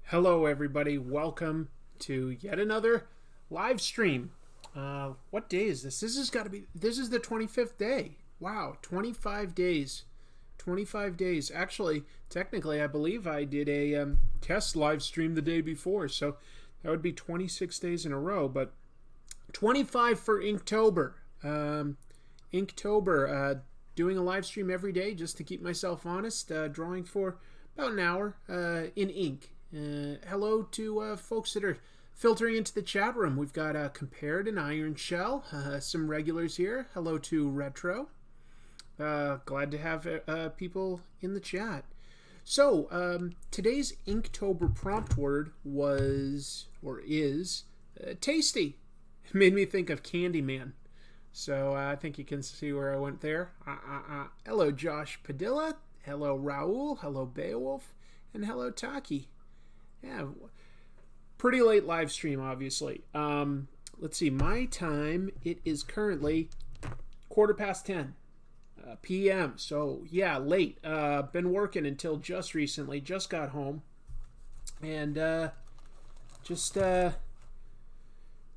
Hello, everybody. Welcome to yet another live stream. What day is this? This is the 25th day. Wow, 25 days. 25 days. Actually, technically, I believe I did a test live stream the day before, so that would be 26 days in a row, but 25 for Inktober. Inktober, doing a live stream every day just to keep myself honest, drawing for about an hour in ink. Hello to folks that are filtering into the chat room. We've got Compared and Iron Shell, some regulars here. Hello to Retro. Glad to have people in the chat. So, today's Inktober prompt word was, or is, tasty. It made me think of Candyman. So, I think you can see where I went there. Hello, Josh Padilla. Hello, Raul. Hello, Beowulf. And hello, Taki. Yeah, pretty late live stream, obviously. Let's see, my time, it is currently 10:15 p.m. So, yeah, late. Been working until just recently, just got home. And just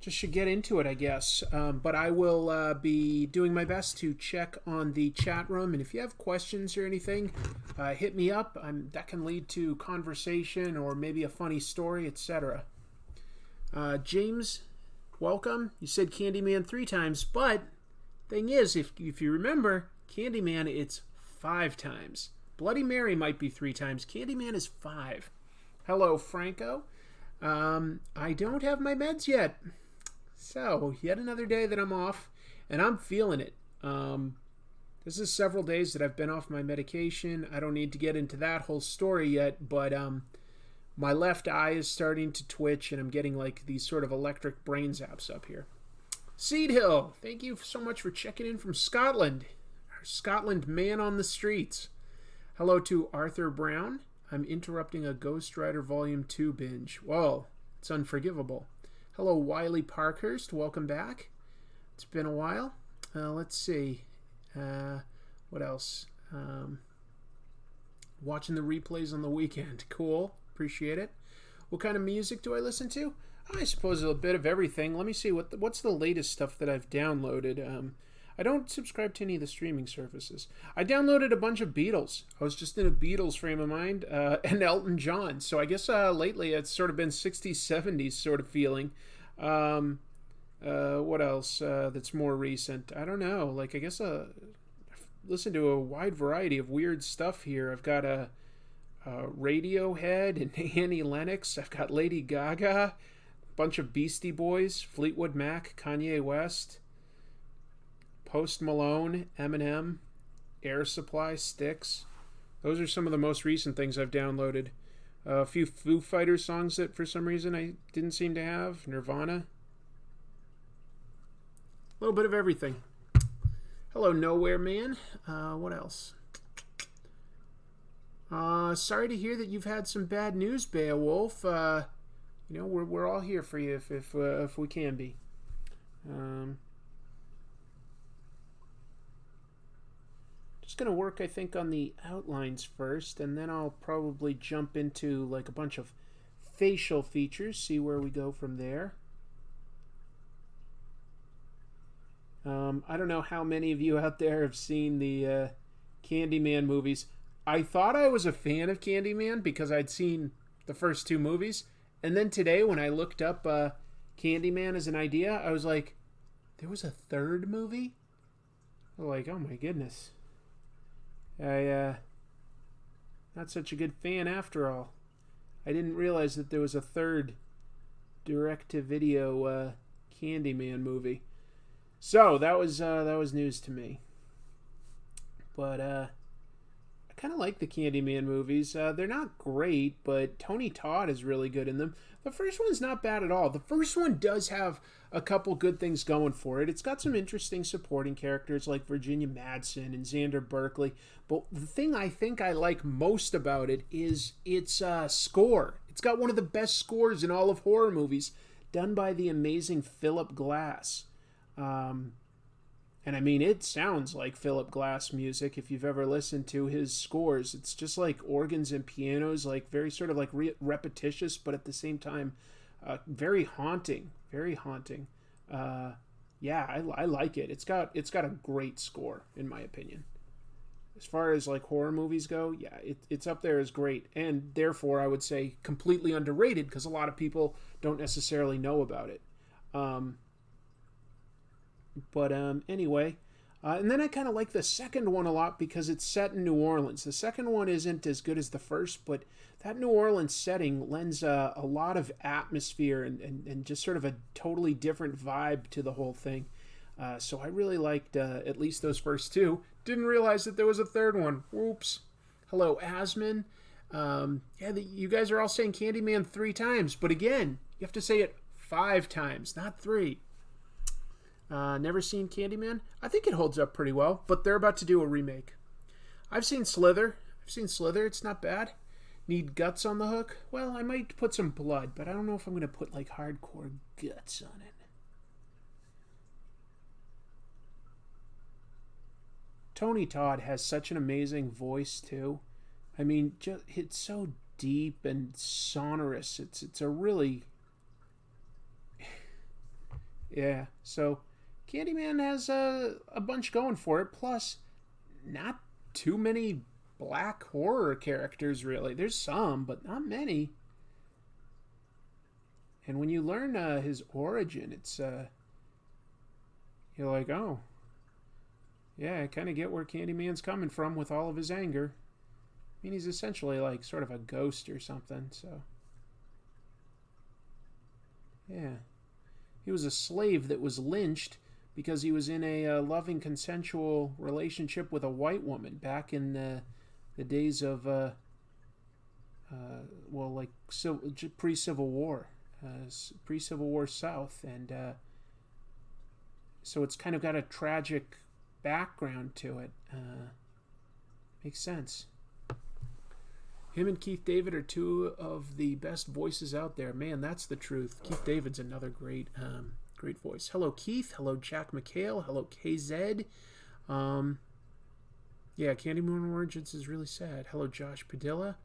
should get into it, I guess. But I will be doing my best to check on the chat room. And if you have questions or anything, hit me up. That can lead to conversation or maybe a funny story, etc. James, welcome. You said Candyman 3 times, but thing is, if you remember, Candyman, it's 5 times. Bloody Mary might be 3 times. Candyman is 5. Hello, Franco. I don't have my meds yet. So, yet another day that I'm off, and I'm feeling it. This is several days that I've been off my medication. I don't need to get into that whole story yet, but my left eye is starting to twitch, and I'm getting like these sort of electric brain zaps up here. Seed Hill, thank you so much for checking in from Scotland. Our Scotland man on the streets. Hello to Arthur Brown. I'm interrupting a Ghost Rider Volume 2 binge. Whoa, it's unforgivable. Hello, Wiley Parkhurst. Welcome back. It's been a while. Let's see. What else? Watching the replays on the weekend. Cool. Appreciate it. What kind of music do I listen to? I suppose a bit of everything. Let me see. What's the latest stuff that I've downloaded? I don't subscribe to any of the streaming services. I downloaded a bunch of Beatles. I was just in a Beatles frame of mind, and Elton John. So I guess lately it's sort of been 60s, 70s sort of feeling. What else that's more recent? I don't know. Like, I guess I've listened to a wide variety of weird stuff here. I've got a Radiohead and Annie Lennox. I've got Lady Gaga, a bunch of Beastie Boys, Fleetwood Mac, Kanye West, Post Malone, Eminem, Air Supply, Styx. Those are some of the most recent things I've downloaded. A few Foo Fighters songs that for some reason I didn't seem to have. Nirvana. A little bit of everything. Hello, Nowhere Man. What else? Sorry to hear that you've had some bad news, Beowulf. We're all here for you if we can be. Just going to work, I think, on the outlines first, and then I'll probably jump into like a bunch of facial features, see where we go from there. I don't know how many of you out there have seen the Candyman movies. I thought I was a fan of Candyman because I'd seen the first 2 movies, and then today when I looked up Candyman as an idea, I was like, there was a 3rd movie? I was like, oh my goodness. Not such a good fan after all. I didn't realize that there was a 3rd direct-to-video Candyman movie. So that was news to me. But I kind of like the Candyman movies. They're not great, but Tony Todd is really good in them. The first one's not bad at all. The first one does have a couple good things going for it. It's got some interesting supporting characters like Virginia Madsen and Xander Berkeley. But the thing I think I like most about it is its score. It's got one of the best scores in all of horror movies, done by the amazing Philip Glass. And I mean, it sounds like Philip Glass music if you've ever listened to his scores. It's just like organs and pianos, like very sort of like repetitious, but at the same time, very haunting. Very haunting. Yeah, I like it. It's got a great score in my opinion. As far as like horror movies go, yeah, it's up there as great, and therefore I would say completely underrated because a lot of people don't necessarily know about it. Um, but anyway, and then I kind of like the second one a lot because it's set in New Orleans. The second one isn't as good as the first, but that New Orleans setting lends a lot of atmosphere and just sort of a totally different vibe to the whole thing. So I really liked at least those first two. Didn't realize that there was a third one. Whoops. Hello, Asman. Yeah, you guys are all saying Candyman 3 times, but again, you have to say it 5 times, not 3. Never seen Candyman? I think it holds up pretty well, but they're about to do a remake. I've seen Slither. It's not bad. Need guts on the hook? Well, I might put some blood, but I don't know if I'm going to put like hardcore guts on it. Tony Todd has such an amazing voice too. I mean, it's so deep and sonorous. It's a really yeah. So Candyman has a bunch going for it. Plus, not too many black horror characters really. There's some, but not many. And when you learn his origin, it's you're like, oh, yeah, I kind of get where Candyman's coming from with all of his anger. I mean, he's essentially like sort of a ghost or something, so. Yeah. He was a slave that was lynched because he was in a loving, consensual relationship with a white woman back in the days of, well, like pre-Civil War. Pre-Civil War South. And so it's kind of got a tragic background to it. Makes sense. Him and Keith David are 2 of the best voices out there. Man, that's the truth. Keith David's another great voice. Hello, Keith. Hello, Jack McHale. Hello, KZ. Yeah, Candyman Origins is really sad. Hello, Josh Padilla.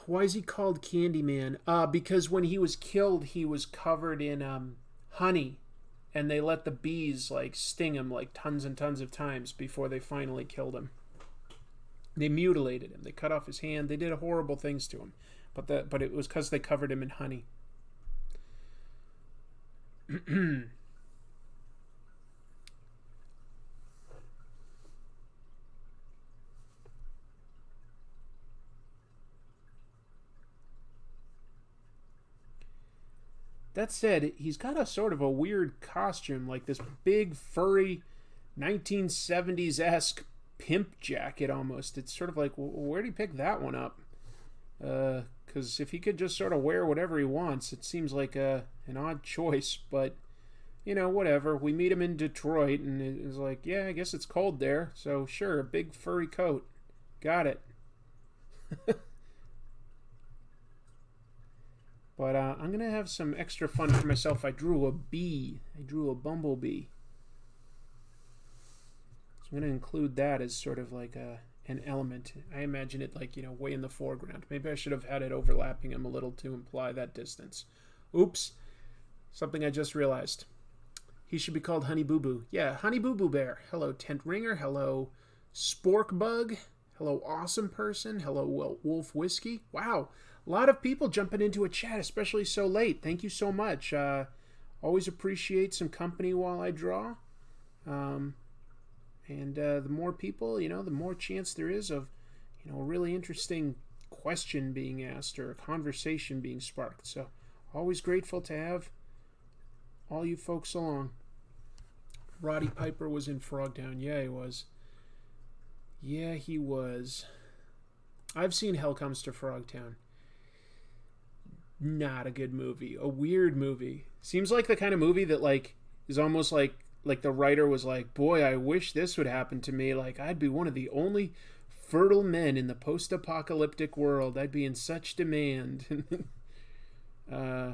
Why is he called Candyman? Because when he was killed, he was covered in honey. And they let the bees like sting him like tons and tons of times before they finally killed him. They mutilated him. They cut off his hand. They did horrible things to him. But it was because they covered him in honey. That said, he's got a sort of a weird costume, like this big, furry, 1970s-esque pimp jacket almost. It's sort of like, where'd he pick that one up? Because if he could just sort of wear whatever he wants, it seems like an odd choice, but, you know, whatever. We meet him in Detroit, and it's like, yeah, I guess it's cold there, so sure, a big furry coat. Got it. But I'm going to have some extra fun for myself. I drew a bee. I drew a bumblebee. So I'm going to include that as sort of like an element. I imagine it like, you know, way in the foreground. Maybe I should have had it overlapping him a little to imply that distance. Oops. Something I just realized. He should be called Honey Boo Boo. Yeah, Honey Boo Boo Bear. Hello, Tent Ringer. Hello, Spork Bug. Hello, Awesome Person. Hello, Wolf Whiskey. Wow. A lot of people jumping into a chat, especially so late. Thank you so much. Always appreciate some company while I draw. And the more people, you know, the more chance there is of, you know, a really interesting question being asked or a conversation being sparked. So always grateful to have all you folks along. Roddy Piper was in Frogtown. Yeah, he was. Yeah, he was. I've seen Hell Comes to Frogtown. Not a good movie. A weird movie. Seems like the kind of movie that like is almost like the writer was like, boy, I wish this would happen to me. Like I'd be one of the only fertile men in the post-apocalyptic world. I'd be in such demand. Yeah,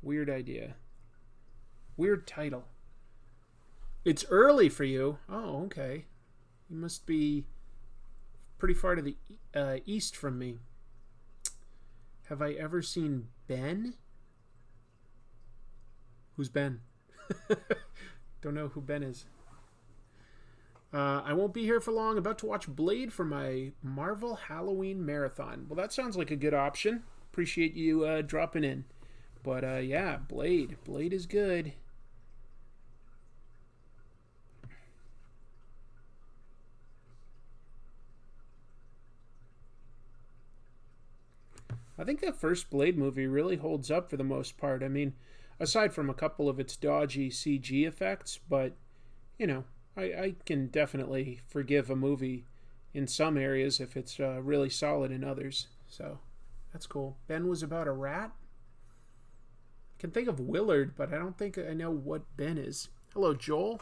weird idea. Weird title. It's early for you. Oh, okay. You must be pretty far to the east from me. Have I ever seen Ben? Who's Ben? Don't know who Ben is. I won't be here for long. About to watch Blade for my Marvel Halloween marathon. Well, that sounds like a good option. Appreciate you dropping in. But yeah, Blade. Blade is good. I think that first Blade movie really holds up for the most part. I mean, aside from a couple of its dodgy CG effects, but, you know, I can definitely forgive a movie in some areas if it's really solid in others. So, that's cool. Ben was about a rat? I can think of Willard, but I don't think I know what Ben is. Hello, Joel.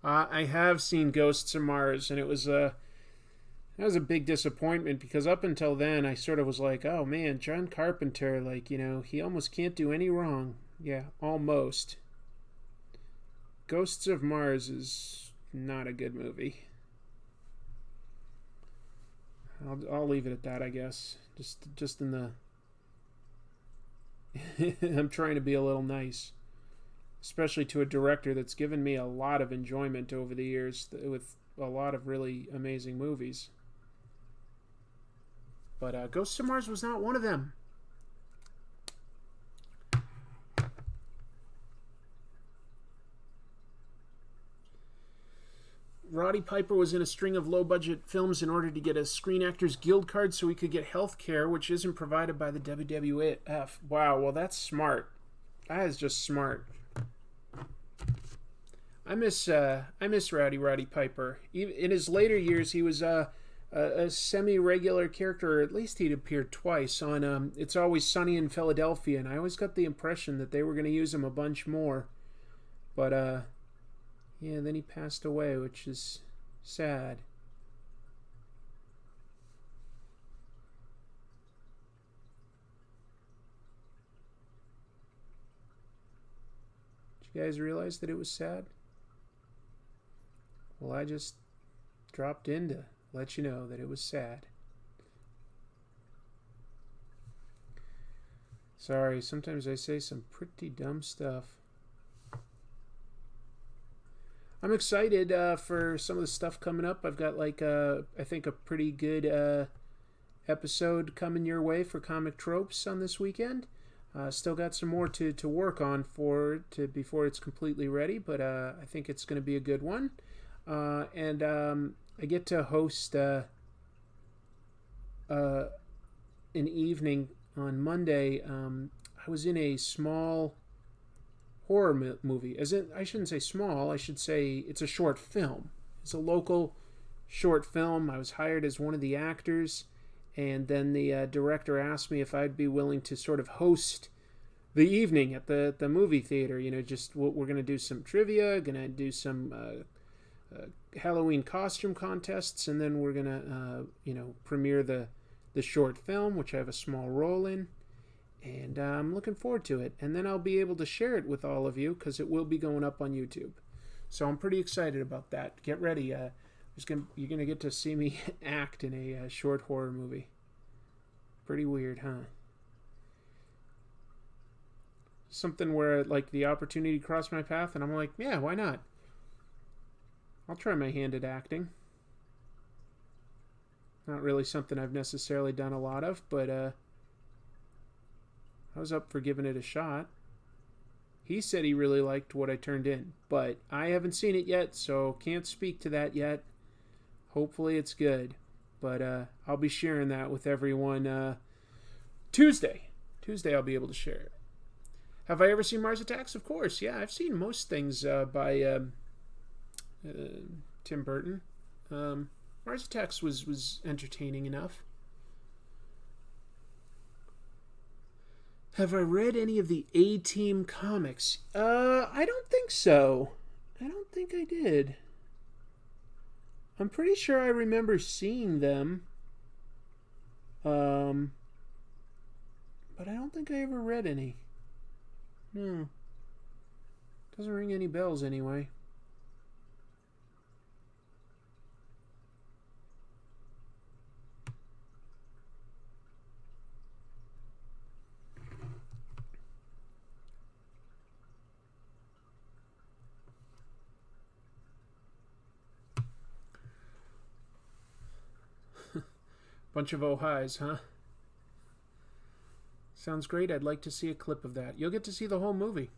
I have seen Ghosts of Mars, and it was that was a big disappointment because up until then I sort of was like, oh man, John Carpenter, like, you know, he almost can't do any wrong. Yeah, almost. Ghosts of Mars is not a good movie. I'll leave it at that, I guess. Just in the I'm trying to be a little nice, especially to a director that's given me a lot of enjoyment over the years with a lot of really amazing movies. But Ghosts of Mars was not one of them. Roddy Piper was in a string of low-budget films in order to get a Screen Actors Guild card so he could get health care, which isn't provided by the WWF. Wow, well, that's smart. That is just smart. I miss Roddy Piper. In his later years, he was a semi-regular character, or at least he'd appeared twice on It's Always Sunny in Philadelphia, and I always got the impression that they were going to use him a bunch more. But, yeah, then he passed away, which is sad. Did you guys realize that it was sad? Well, I just dropped in to let you know that it was sad. Sorry, sometimes I say some pretty dumb stuff. I'm excited for some of the stuff coming up. I've got I think a pretty good episode coming your way for Comic Tropes on this weekend. Still got some more to work on before it's completely ready, but I think it's going to be a good one. And I get to host an evening on Monday. I was in a small horror movie. I shouldn't say small, I should say it's a short film. It's a local short film. I was hired as one of the actors, and then the director asked me if I'd be willing to sort of host the evening at the movie theater. You know, just we're going to do some trivia, going to do some Halloween costume contests, and then we're going to premiere the short film, which I have a small role in. And I'm looking forward to it. And then I'll be able to share it with all of you because it will be going up on YouTube. So I'm pretty excited about that. Get ready. You're going to get to see me act in a short horror movie. Pretty weird, huh? Something where like the opportunity crossed my path and I'm like, yeah, why not? I'll try my hand at acting. Not really something I've necessarily done a lot of, but I was up for giving it a shot. He said he really liked what I turned in, but I haven't seen it yet, so can't speak to that yet. Hopefully it's good, but I'll be sharing that with everyone Tuesday. Tuesday I'll be able to share it. Have I ever seen Mars Attacks? Of course, yeah. I've seen most things by Tim Burton. Mars Attacks was entertaining enough. Have I read any of the A-Team comics? I don't think so. I don't think I did. I'm pretty sure I remember seeing them. But I don't think I ever read any. No. Doesn't ring any bells anyway. Bunch of oh highs, huh? Sounds great. I'd like to see a clip of that. You'll get to see the whole movie.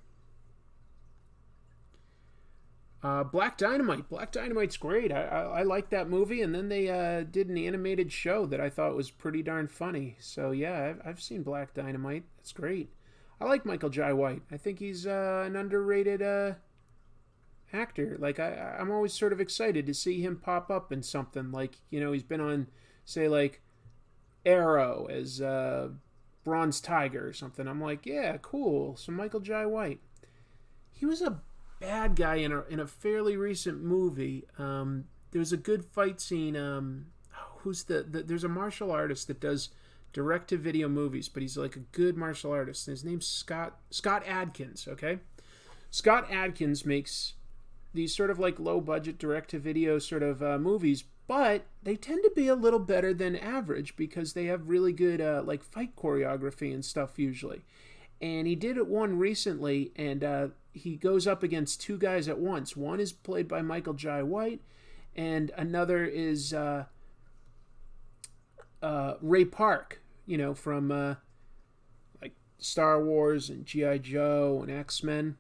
Black Dynamite. Black Dynamite's great. I like that movie, and then they did an animated show that I thought was pretty darn funny. So yeah, I've seen Black Dynamite. It's great. I like Michael Jai White. I think he's an underrated actor. Like I'm always sort of excited to see him pop up in something. Like, you know, he's been on, say, like Arrow as Bronze Tiger or something. I'm like, yeah, cool. So Michael Jai White. He was a bad guy in a fairly recent movie. There's a good fight scene. There's a martial artist that does direct-to-video movies, but he's like a good martial artist. His name's Scott Adkins. Okay, Scott Adkins makes these sort of like low-budget direct-to-video sort of movies, but they tend to be a little better than average because they have really good like fight choreography and stuff usually. And he did one recently, and he goes up against two guys at once. One is played by Michael Jai White, and another is Ray Park, you know, from like Star Wars and G.I. Joe and X-Men.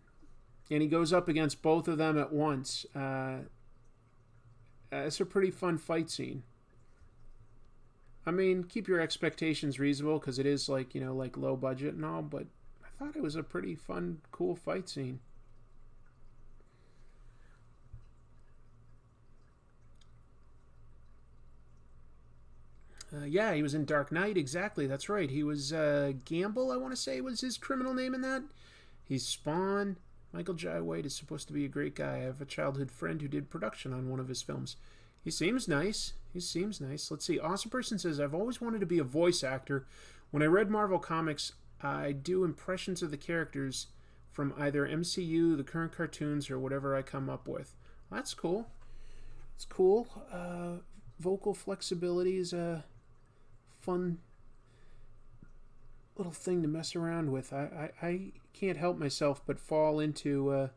And he goes up against both of them at once. It's a pretty fun fight scene. I mean, keep your expectations reasonable because it is like, you know, like low budget and all, but I thought it was a pretty fun, cool fight scene. Yeah, he was in Dark Knight, exactly, that's right. He was Gamble, I want to say, was his criminal name in that. He's Spawn. Michael Jai White is supposed to be a great guy. I have a childhood friend who did production on one of his films. He seems nice. Let's see. Awesome Person says, I've always wanted to be a voice actor. When I read Marvel Comics, I do impressions of the characters from either MCU, the current cartoons, or whatever I come up with. That's cool. It's cool. Vocal flexibility is a fun little thing to mess around with. I can't help myself but fall into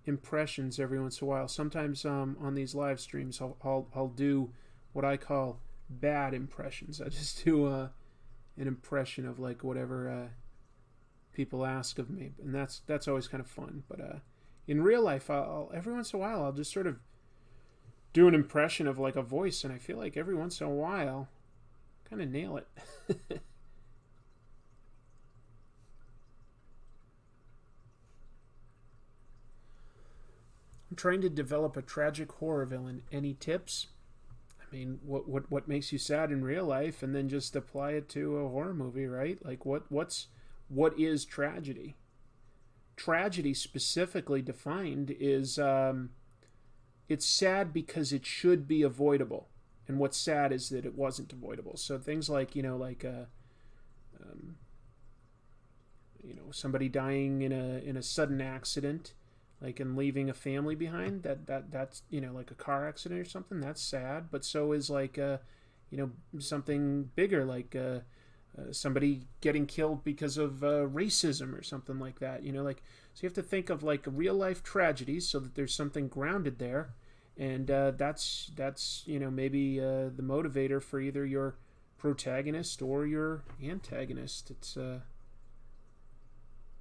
impressions every once in a while. Sometimes on these live streams I'll do what I call bad impressions. I just do an impression of like whatever people ask of me, and that's always kind of fun. But in real life, I'll every once in a while I'll just sort of do an impression of like a voice, and I feel like every once in a while kind of nail it. I'm trying to develop a tragic horror villain. Any tips? I mean, what makes you sad in real life, and then just apply it to a horror movie, right? Like what is tragedy? Tragedy, specifically defined, is it's sad because it should be avoidable, and what's sad is that it wasn't avoidable. So things like, you know, like you know, somebody dying in a sudden accident, like, and leaving a family behind, that's, you know, like a car accident or something, that's sad. But so is like you know, something bigger, like somebody getting killed because of racism or something like that, you know. Like, so you have to think of like real life tragedies so that there's something grounded there, and that's you know, maybe the motivator for either your protagonist or your antagonist. It's but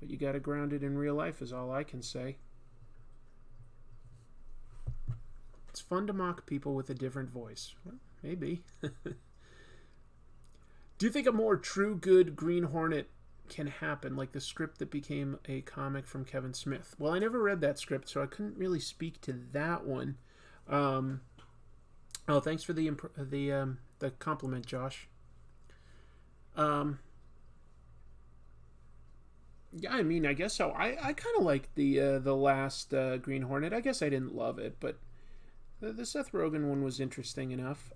you got to ground it in real life is all I can say. It's fun to mock people with a different voice. Well, maybe. Do you think a more true good Green Hornet can happen, like the script that became a comic from Kevin Smith? Well, I never read that script, so I couldn't really speak to that one. Oh, thanks for the compliment, Josh. Yeah, I mean, I guess so. I kind of like the last Green Hornet. I guess I didn't love it, but the Seth Rogen one was interesting enough.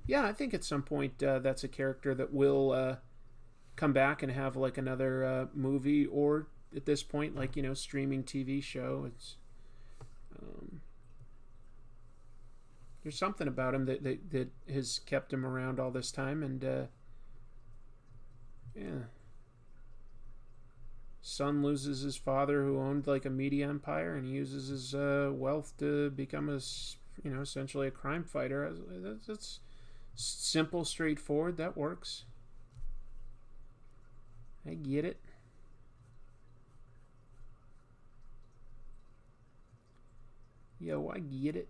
Yeah, I think at some point that's a character that will come back and have like another movie, or at this point, like, you know, streaming TV show. It's there's something about him that has kept him around all this time, and yeah. Son loses his father, who owned like a media empire, and he uses his wealth to become a, you know, essentially a crime fighter. That's Simple, straightforward, that works. I get it. Yo, I get it.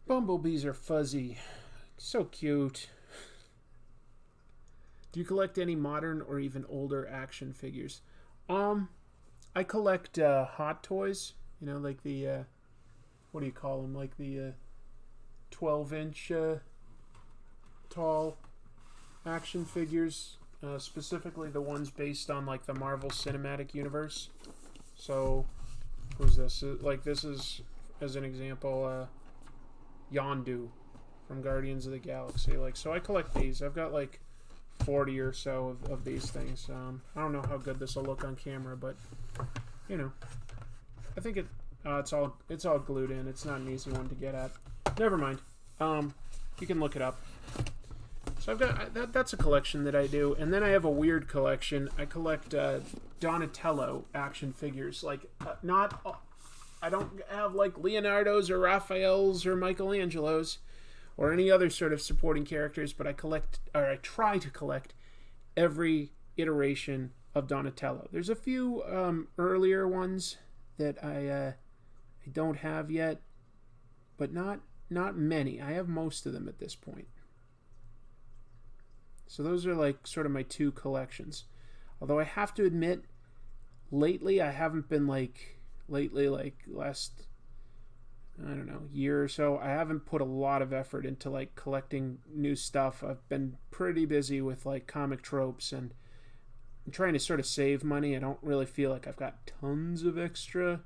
Bumblebees are fuzzy. So cute. Do you collect any modern or even older action figures? I collect Hot Toys. You know, like the what do you call them? Like the 12-inch tall action figures, specifically the ones based on like the Marvel Cinematic Universe. So, who's this? Like this is, as an example, Yondu from Guardians of the Galaxy. Like, so I collect these. I've got like 40 or so of these things. I don't know how good this will look on camera, but you know, I think it's all glued in. It's not an easy one to get at. Never mind. You can look it up. So I've got that's a collection that I do, and then I have a weird collection. I collect Donatello action figures. Like not. I don't have like Leonardo's or Raphael's or Michelangelo's or any other sort of supporting characters, but I collect, or I try to collect, every iteration of Donatello. There's a few earlier ones that I don't have yet, but not many. I have most of them at this point. So those are like sort of my two collections. Although I have to admit, lately I haven't been like last, I don't know, year or so, I haven't put a lot of effort into like collecting new stuff. I've been pretty busy with like comic tropes, and I'm trying to sort of save money. I don't really feel like I've got tons of extra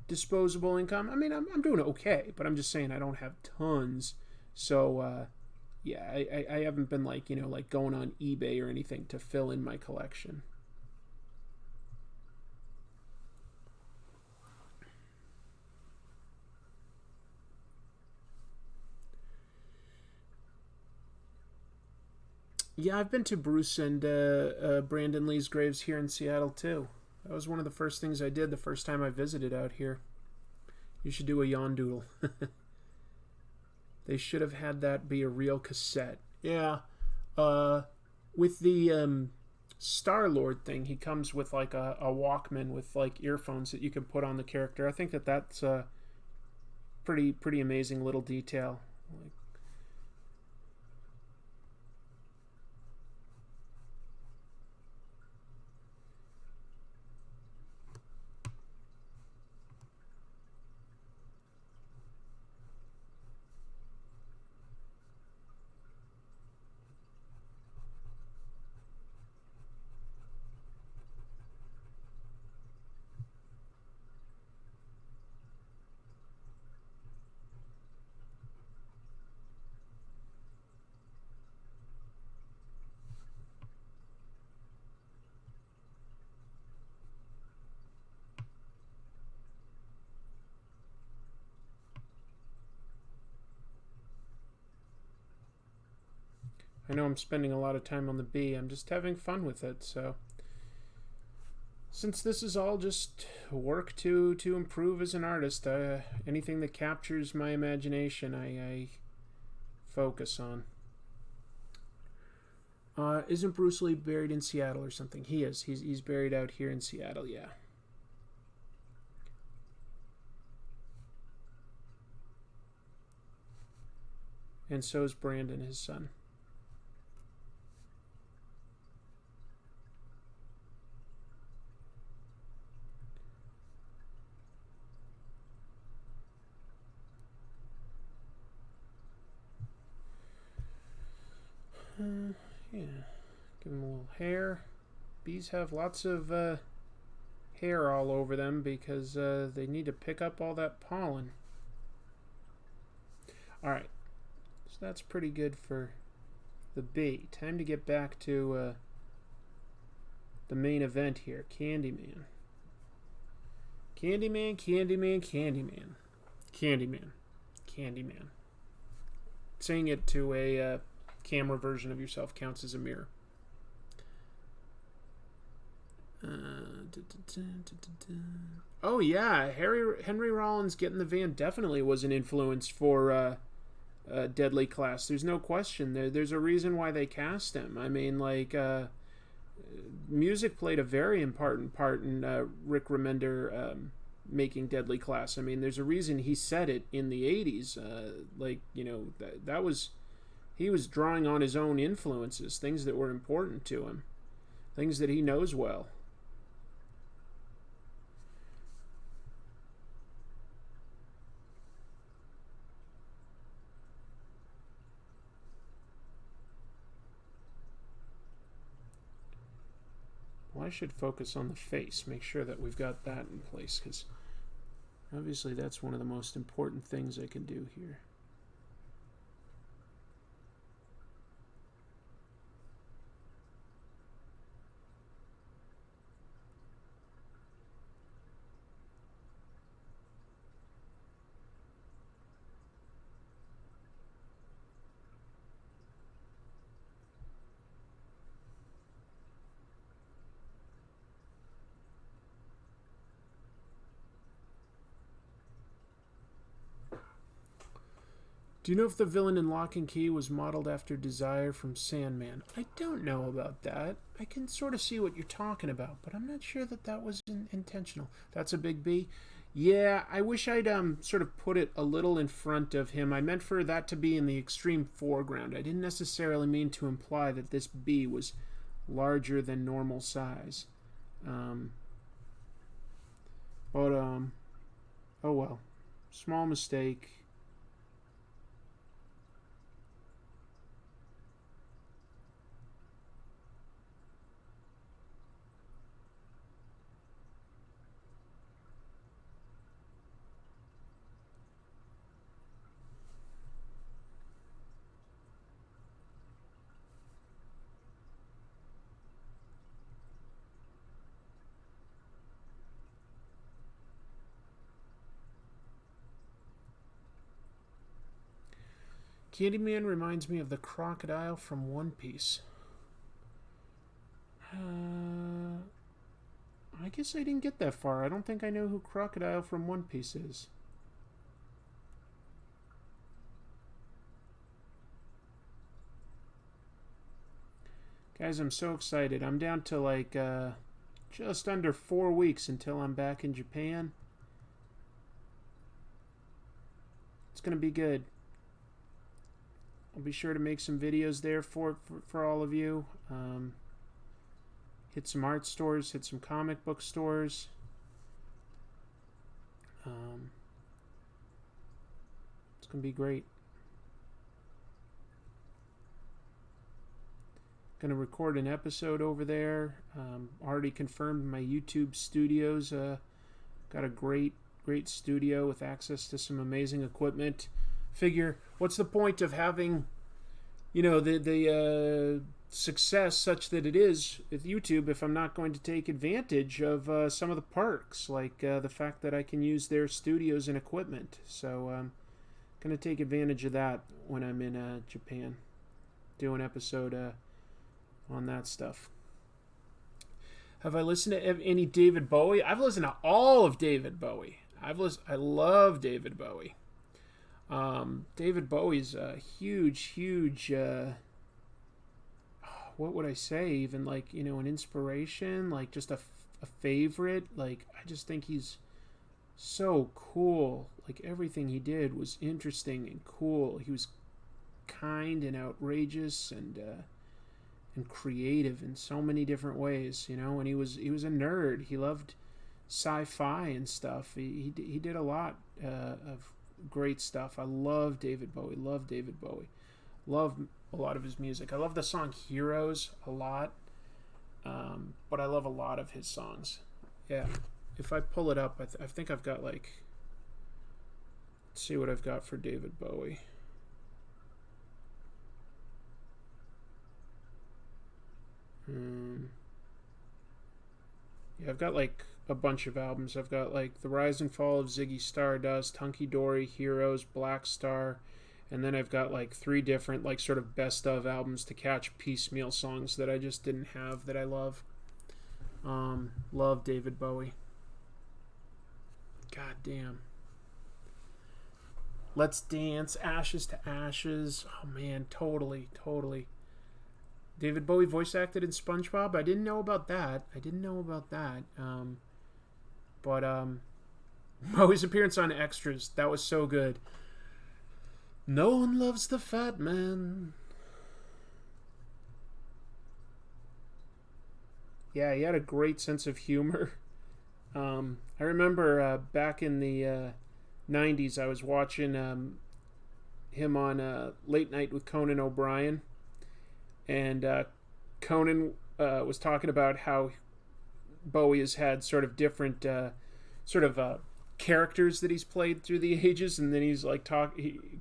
disposable income. I mean, I'm doing okay, but I'm just saying I don't have tons. So yeah, I haven't been like, you know, like going on eBay or anything to fill in my collection. Yeah, I've been to Bruce and Brandon Lee's graves here in Seattle too. That was one of the first things I did the first time I visited out here. You should do a Yondoodle. They should have had that be a real cassette. Yeah. With the Star-Lord thing, he comes with like a Walkman with like earphones that you can put on the character. I think that's a pretty amazing little detail. Like, I know I'm spending a lot of time on the B. I'm just having fun with it, so since this is all just work to improve as an artist, anything that captures my imagination, I focus on. Isn't Bruce Lee buried in Seattle or something? He is. He's buried out here in Seattle, yeah. And so is Brandon, his son. Yeah, give them a little hair. Bees have lots of hair all over them because they need to pick up all that pollen. Alright, so that's pretty good for the bee. Time to get back to the main event here, Candyman. Candyman, Candyman, Candyman. Candyman. Candyman. saying it to a camera version of yourself counts as a mirror. Oh yeah, Henry Rollins getting the van definitely was an influence for Deadly Class. There's no question. There's a reason why they cast him. I mean, like, music played a very important part in Rick Remender making Deadly Class. I mean, there's a reason he said it in the 80s. Like, you know, that was... He was drawing on his own influences, things that were important to him, things that he knows well. Well, I should focus on the face, make sure that we've got that in place, because obviously that's one of the most important things I can do here. Do you know if the villain in Lock and Key was modeled after Desire from Sandman? I don't know about that. I can sort of see what you're talking about, but I'm not sure that that was intentional. That's a big B. Yeah, I wish I'd sort of put it a little in front of him. I meant for that to be in the extreme foreground. I didn't necessarily mean to imply that this B was larger than normal size. Oh well. Small mistake. Candyman reminds me of the crocodile from One Piece. I guess I didn't get that far. I don't think I know who Crocodile from One Piece is. Guys, I'm so excited. I'm down to like just under 4 weeks until I'm back in Japan. It's going to be good. I'll be sure to make some videos there for all of you. Hit some art stores, hit some comic book stores. It's going to be great. Going to record an episode over there. Already confirmed my YouTube studios. Got a great studio with access to some amazing equipment. Figure, what's the point of having, you know, the success such that it is with YouTube if I'm not going to take advantage of some of the perks, like the fact that I can use their studios and equipment. So I'm going to take advantage of that when I'm in Japan. Do an episode on that stuff. Have I listened to any David Bowie? I've listened to all of David Bowie. I love David Bowie. David Bowie's a huge, what would I say? Even like, you know, an inspiration, like just a favorite. Like, I just think he's so cool. Like, everything he did was interesting and cool. He was kind and outrageous and creative in so many different ways, you know. And he was a nerd. He loved sci-fi and stuff. He did a lot of great stuff. I love David Bowie. Love a lot of his music. I love the song Heroes a lot, but I love a lot of his songs. Yeah, if I pull it up, I think I've got like, let's see what I've got for David Bowie. Yeah, I've got like a bunch of albums. I've got like The Rise and Fall of Ziggy Stardust, Hunky Dory, Heroes, Black Star, And then I've got like 3 different like sort of best of albums to catch piecemeal songs that I just didn't have that I love. Love David Bowie. God damn. Let's Dance, Ashes to Ashes. Oh man, totally. David Bowie voice acted in SpongeBob. I didn't know about that. But Bowie's appearance on Extras, that was so good. No one loves the fat man. Yeah, he had a great sense of humor. I remember back in the 90s, I was watching him on Late Night with Conan O'Brien. And Conan was talking about how Bowie has had sort of different characters that he's played through the ages, and then he's like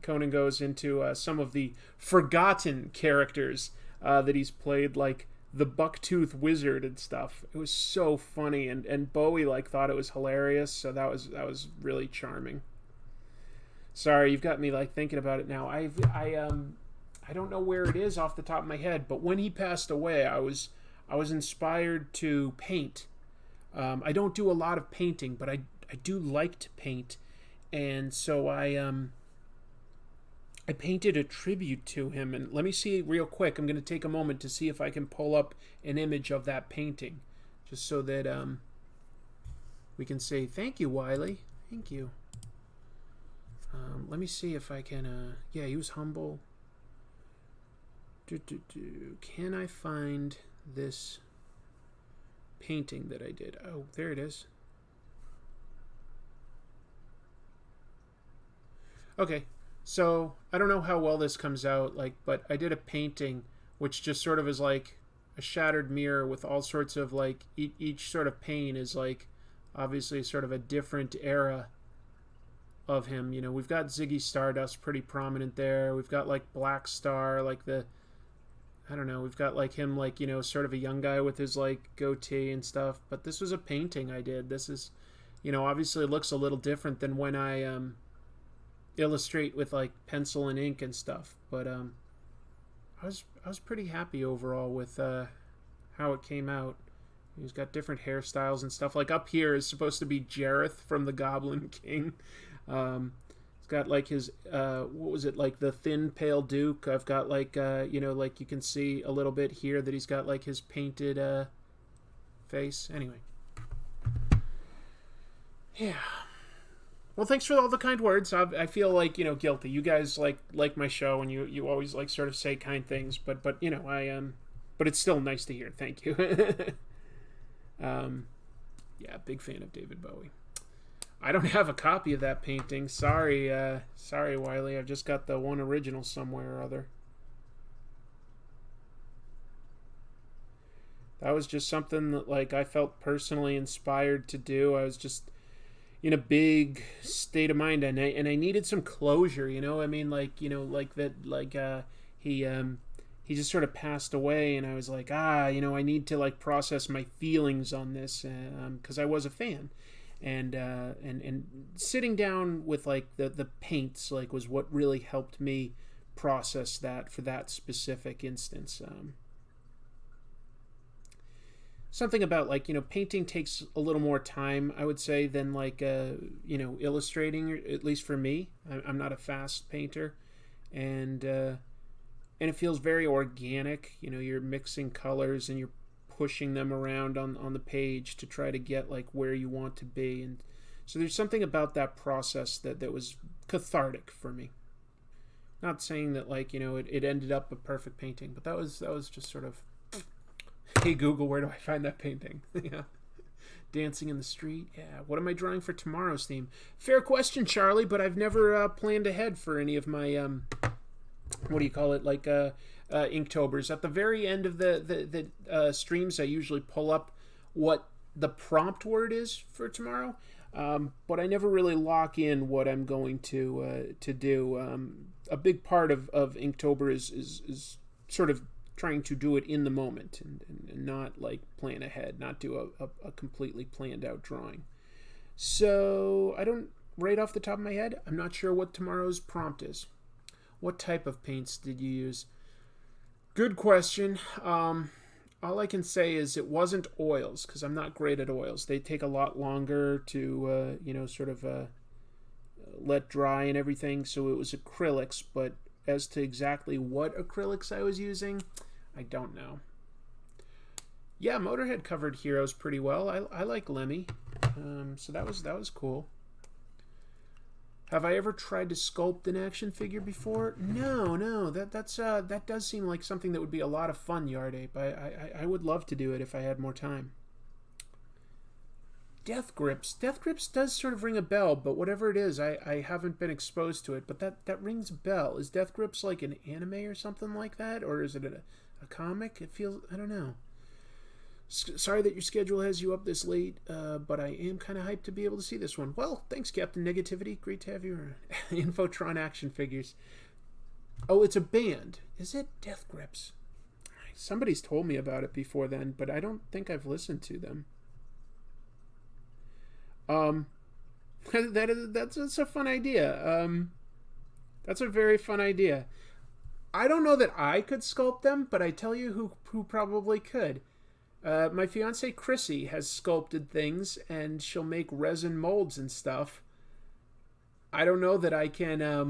Conan goes into some of the forgotten characters that he's played, like the Bucktooth Wizard and stuff. It was so funny, and Bowie like thought it was hilarious, so that was really charming. Sorry, you've got me like thinking about it now. I don't know where it is off the top of my head, but when he passed away, I was inspired to paint. I don't do a lot of painting, but I do like to paint, and so I painted a tribute to him. And let me see real quick. I'm going to take a moment to see if I can pull up an image of that painting, just so that we can say thank you, Wiley. Thank you. Let me see if I can. Yeah, he was humble. Can I find this painting that I did? Oh, there it is. Okay, so I don't know how well this comes out, but I did a painting which just sort of is like a shattered mirror with all sorts of like each sort of pane is like obviously sort of a different era of him. You know, we've got Ziggy Stardust pretty prominent there. We've got like Black Star, like we've got like him, like, you know, sort of a young guy with his like goatee and stuff. But this was a painting I did. This is, you know, obviously it looks a little different than when I illustrate with like pencil and ink and stuff. But I was pretty happy overall with how it came out. He's got different hairstyles and stuff. Like up here is supposed to be Jareth from the Goblin King. He's got like his what was it, like the thin pale Duke. I've got like you know, like you can see a little bit here that he's got like his painted face. Anyway, yeah. Well, thanks for all the kind words. I feel like, you know, guilty. You guys like my show, and you always like sort of say kind things. But you know, but it's still nice to hear. Thank you. Yeah, big fan of David Bowie. I don't have a copy of that painting. Sorry, Wiley. I've just got the one original somewhere or other. That was just something that like I felt personally inspired to do. I was just in a big state of mind, and I needed some closure. You know, I mean, like, you know, like that, like he just sort of passed away, and I was like, you know, I need to like process my feelings on this, because I was a fan. And sitting down with like the paints like was what really helped me process that for that specific instance. Something about like, you know, painting takes a little more time, I would say, than like you know, illustrating, at least for me. I'm not a fast painter, and it feels very organic. You know, you're mixing colors and you're pushing them around on the page to try to get like where you want to be. And so there's something about that process that was cathartic for me. Not saying that like, you know, it ended up a perfect painting, but that was just sort of, hey Google, where do I find that painting? Yeah. Dancing in the street. Yeah. What am I drawing for tomorrow's theme? Fair question, Charlie, but I've never planned ahead for any of my what do you call it, like Inktobers. At the very end of the streams, I usually pull up what the prompt word is for tomorrow, but I never really lock in what I'm going to do. A big part of Inktober is sort of trying to do it in the moment and not like plan ahead, not do a completely planned out drawing. So I don't, right off the top of my head, I'm not sure what tomorrow's prompt is. What type of paints did you use? Good question. All I can say is it wasn't oils, because I'm not great at oils. They take a lot longer to, sort of let dry and everything. So it was acrylics, but as to exactly what acrylics I was using, I don't know. Yeah, Motorhead covered Heroes pretty well. I like Lemmy, so that was cool. Have I ever tried to sculpt an action figure before? No. That does seem like something that would be a lot of fun, Yard Ape. I would love to do it if I had more time. Death Grips. Death Grips does sort of ring a bell, but whatever it is, I haven't been exposed to it. But that rings a bell. Is Death Grips like an anime or something like that? Or is it a comic? It feels... I don't know. Sorry that your schedule has you up this late, but I am kind of hyped to be able to see this one. Well, thanks, Captain Negativity. Great to have you around. Infotron action figures. Oh, it's a band. Is it? Death Grips. Somebody's told me about it before then, but I don't think I've listened to them. That's a fun idea. That's a very fun idea. I don't know that I could sculpt them, but I tell you who probably could. My fiance Chrissy has sculpted things, and she'll make resin molds and stuff. I don't know that I can. I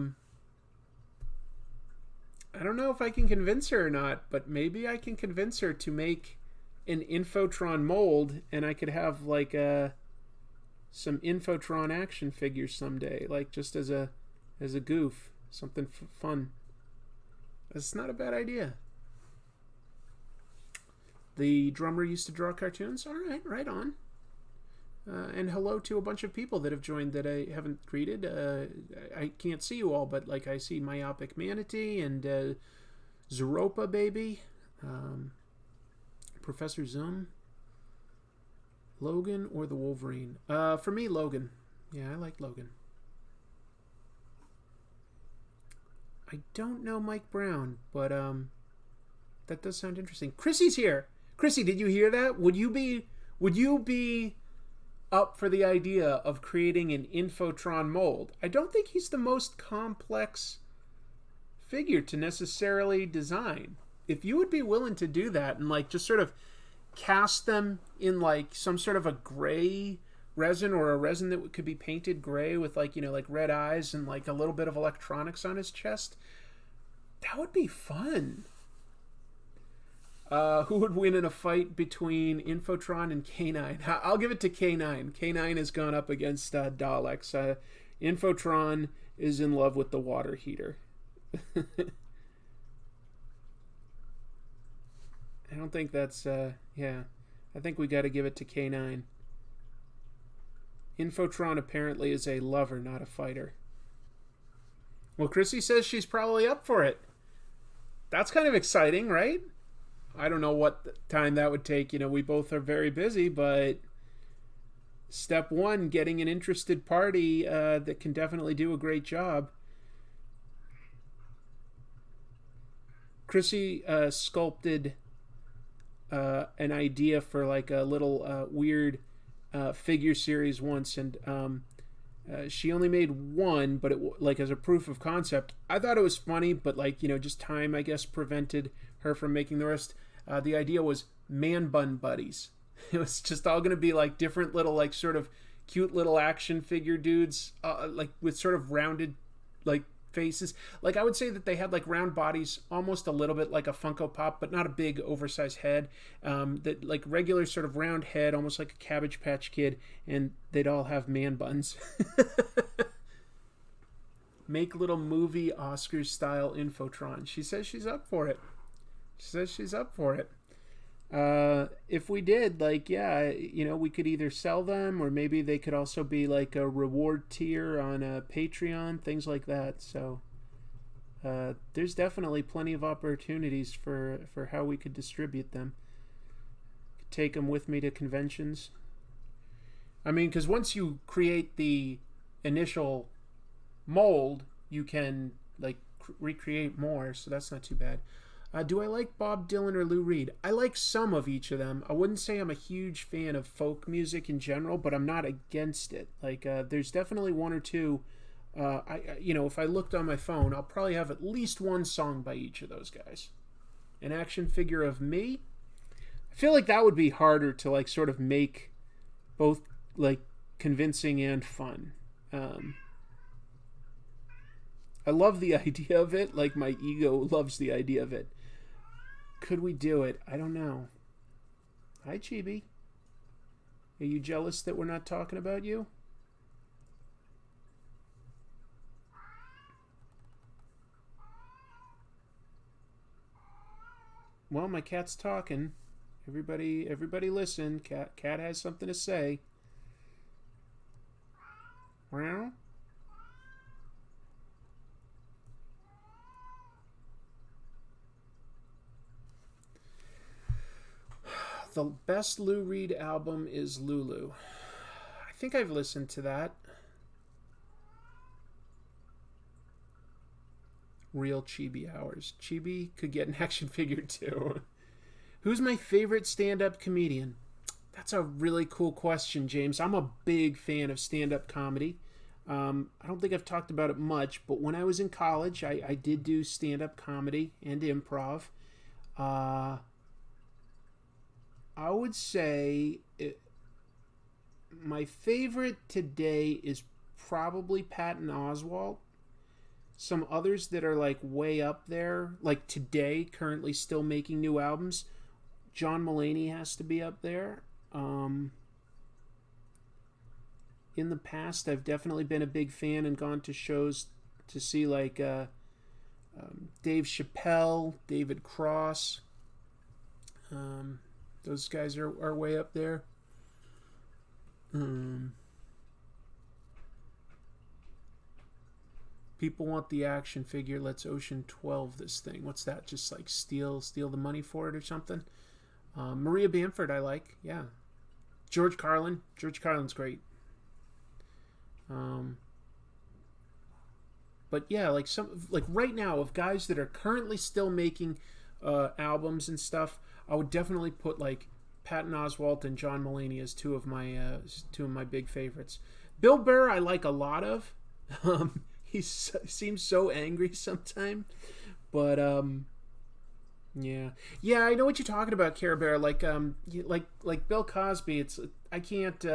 don't know if I can convince her or not, but maybe I can convince her to make an Infotron mold, and I could have like some Infotron action figures someday, like just as a goof, something fun. That's not a bad idea. The drummer used to draw cartoons. All right, right on. And hello to a bunch of people that have joined that I haven't greeted. I can't see you all, but like I see Myopic Manatee and Zeropa Baby, Professor Zoom, Logan, or the Wolverine. For me, Logan. Yeah, I like Logan. I don't know Mike Brown, but that does sound interesting. Chrissy's here. Chrissy, did you hear that? Would you be up for the idea of creating an Infotron mold? I don't think he's the most complex figure to necessarily design. If you would be willing to do that and like just sort of cast them in like some sort of a gray resin, or a resin that could be painted gray with like, like red eyes and like a little bit of electronics on his chest, that would be fun. Who would win in a fight between Infotron and K9? I'll give it to K9. K9 has gone up against Daleks. Infotron is in love with the water heater. I don't think that's... yeah. I think we got to give it to K9. Infotron apparently is a lover, not a fighter. Well, Chrissy says she's probably up for it. That's kind of exciting, right? I don't know what time that would take. We both are very busy, but step one, getting an interested party that can definitely do a great job. Chrissy sculpted an idea for like a little weird figure series once, and she only made one, but it like as a proof of concept. I thought it was funny, but like just time, I guess, prevented her from making the rest. The idea was man bun buddies. It was just all going to be like different little like sort of cute little action figure dudes, like with sort of rounded like faces. Like I would say that they had like round bodies, almost a little bit like a Funko Pop, but not a big oversized head. That like regular sort of round head, almost like a Cabbage Patch Kid, and they'd all have man buns. Make little movie Oscars style Infotron. She says she's up for it. If we did, like, yeah, we could either sell them, or maybe they could also be like a reward tier on a Patreon, things like that. So there's definitely plenty of opportunities for how we could distribute them. Take them with me to conventions. I mean, because once you create the initial mold, you can like recreate more, so that's not too bad. Do I like Bob Dylan or Lou Reed? I like some of each of them. I wouldn't say I'm a huge fan of folk music in general, but I'm not against it. Like, there's definitely one or two if I looked on my phone, I'll probably have at least one song by each of those guys. An action figure of me? I feel like that would be harder to like sort of make both like convincing and fun. I love the idea of it. Like my ego loves the idea of it. Could we do it? I don't know. Hi, Chibi. Are you jealous that we're not talking about you? Well, my cat's talking. Everybody listen. Cat has something to say. Meow. The best Lou Reed album is Lulu. I think I've listened to that. Real Chibi hours. Chibi could get an action figure too. Who's my favorite stand-up comedian? That's a really cool question, James. I'm a big fan of stand-up comedy. I don't think I've talked about it much, but when I was in college, I did do stand-up comedy and improv. I would say my favorite today is probably Patton Oswalt. Some others that are like way up there, like today, currently still making new albums. John Mulaney has to be up there. In the past, I've definitely been a big fan and gone to shows to see like Dave Chappelle, David Cross. Those guys are way up there. People want the action figure. Let's Ocean 12 this thing. What's that? Just like steal the money for it or something? Maria Bamford I like. Yeah. George Carlin. George Carlin's great. But yeah, like right now of guys that are currently still making albums and stuff, I would definitely put like Patton Oswalt and John Mulaney as two of my big favorites. Bill Burr I like a lot of. He seems so angry sometimes, but yeah, I know what you're talking about, Care Bear. Like Bill Cosby. I can't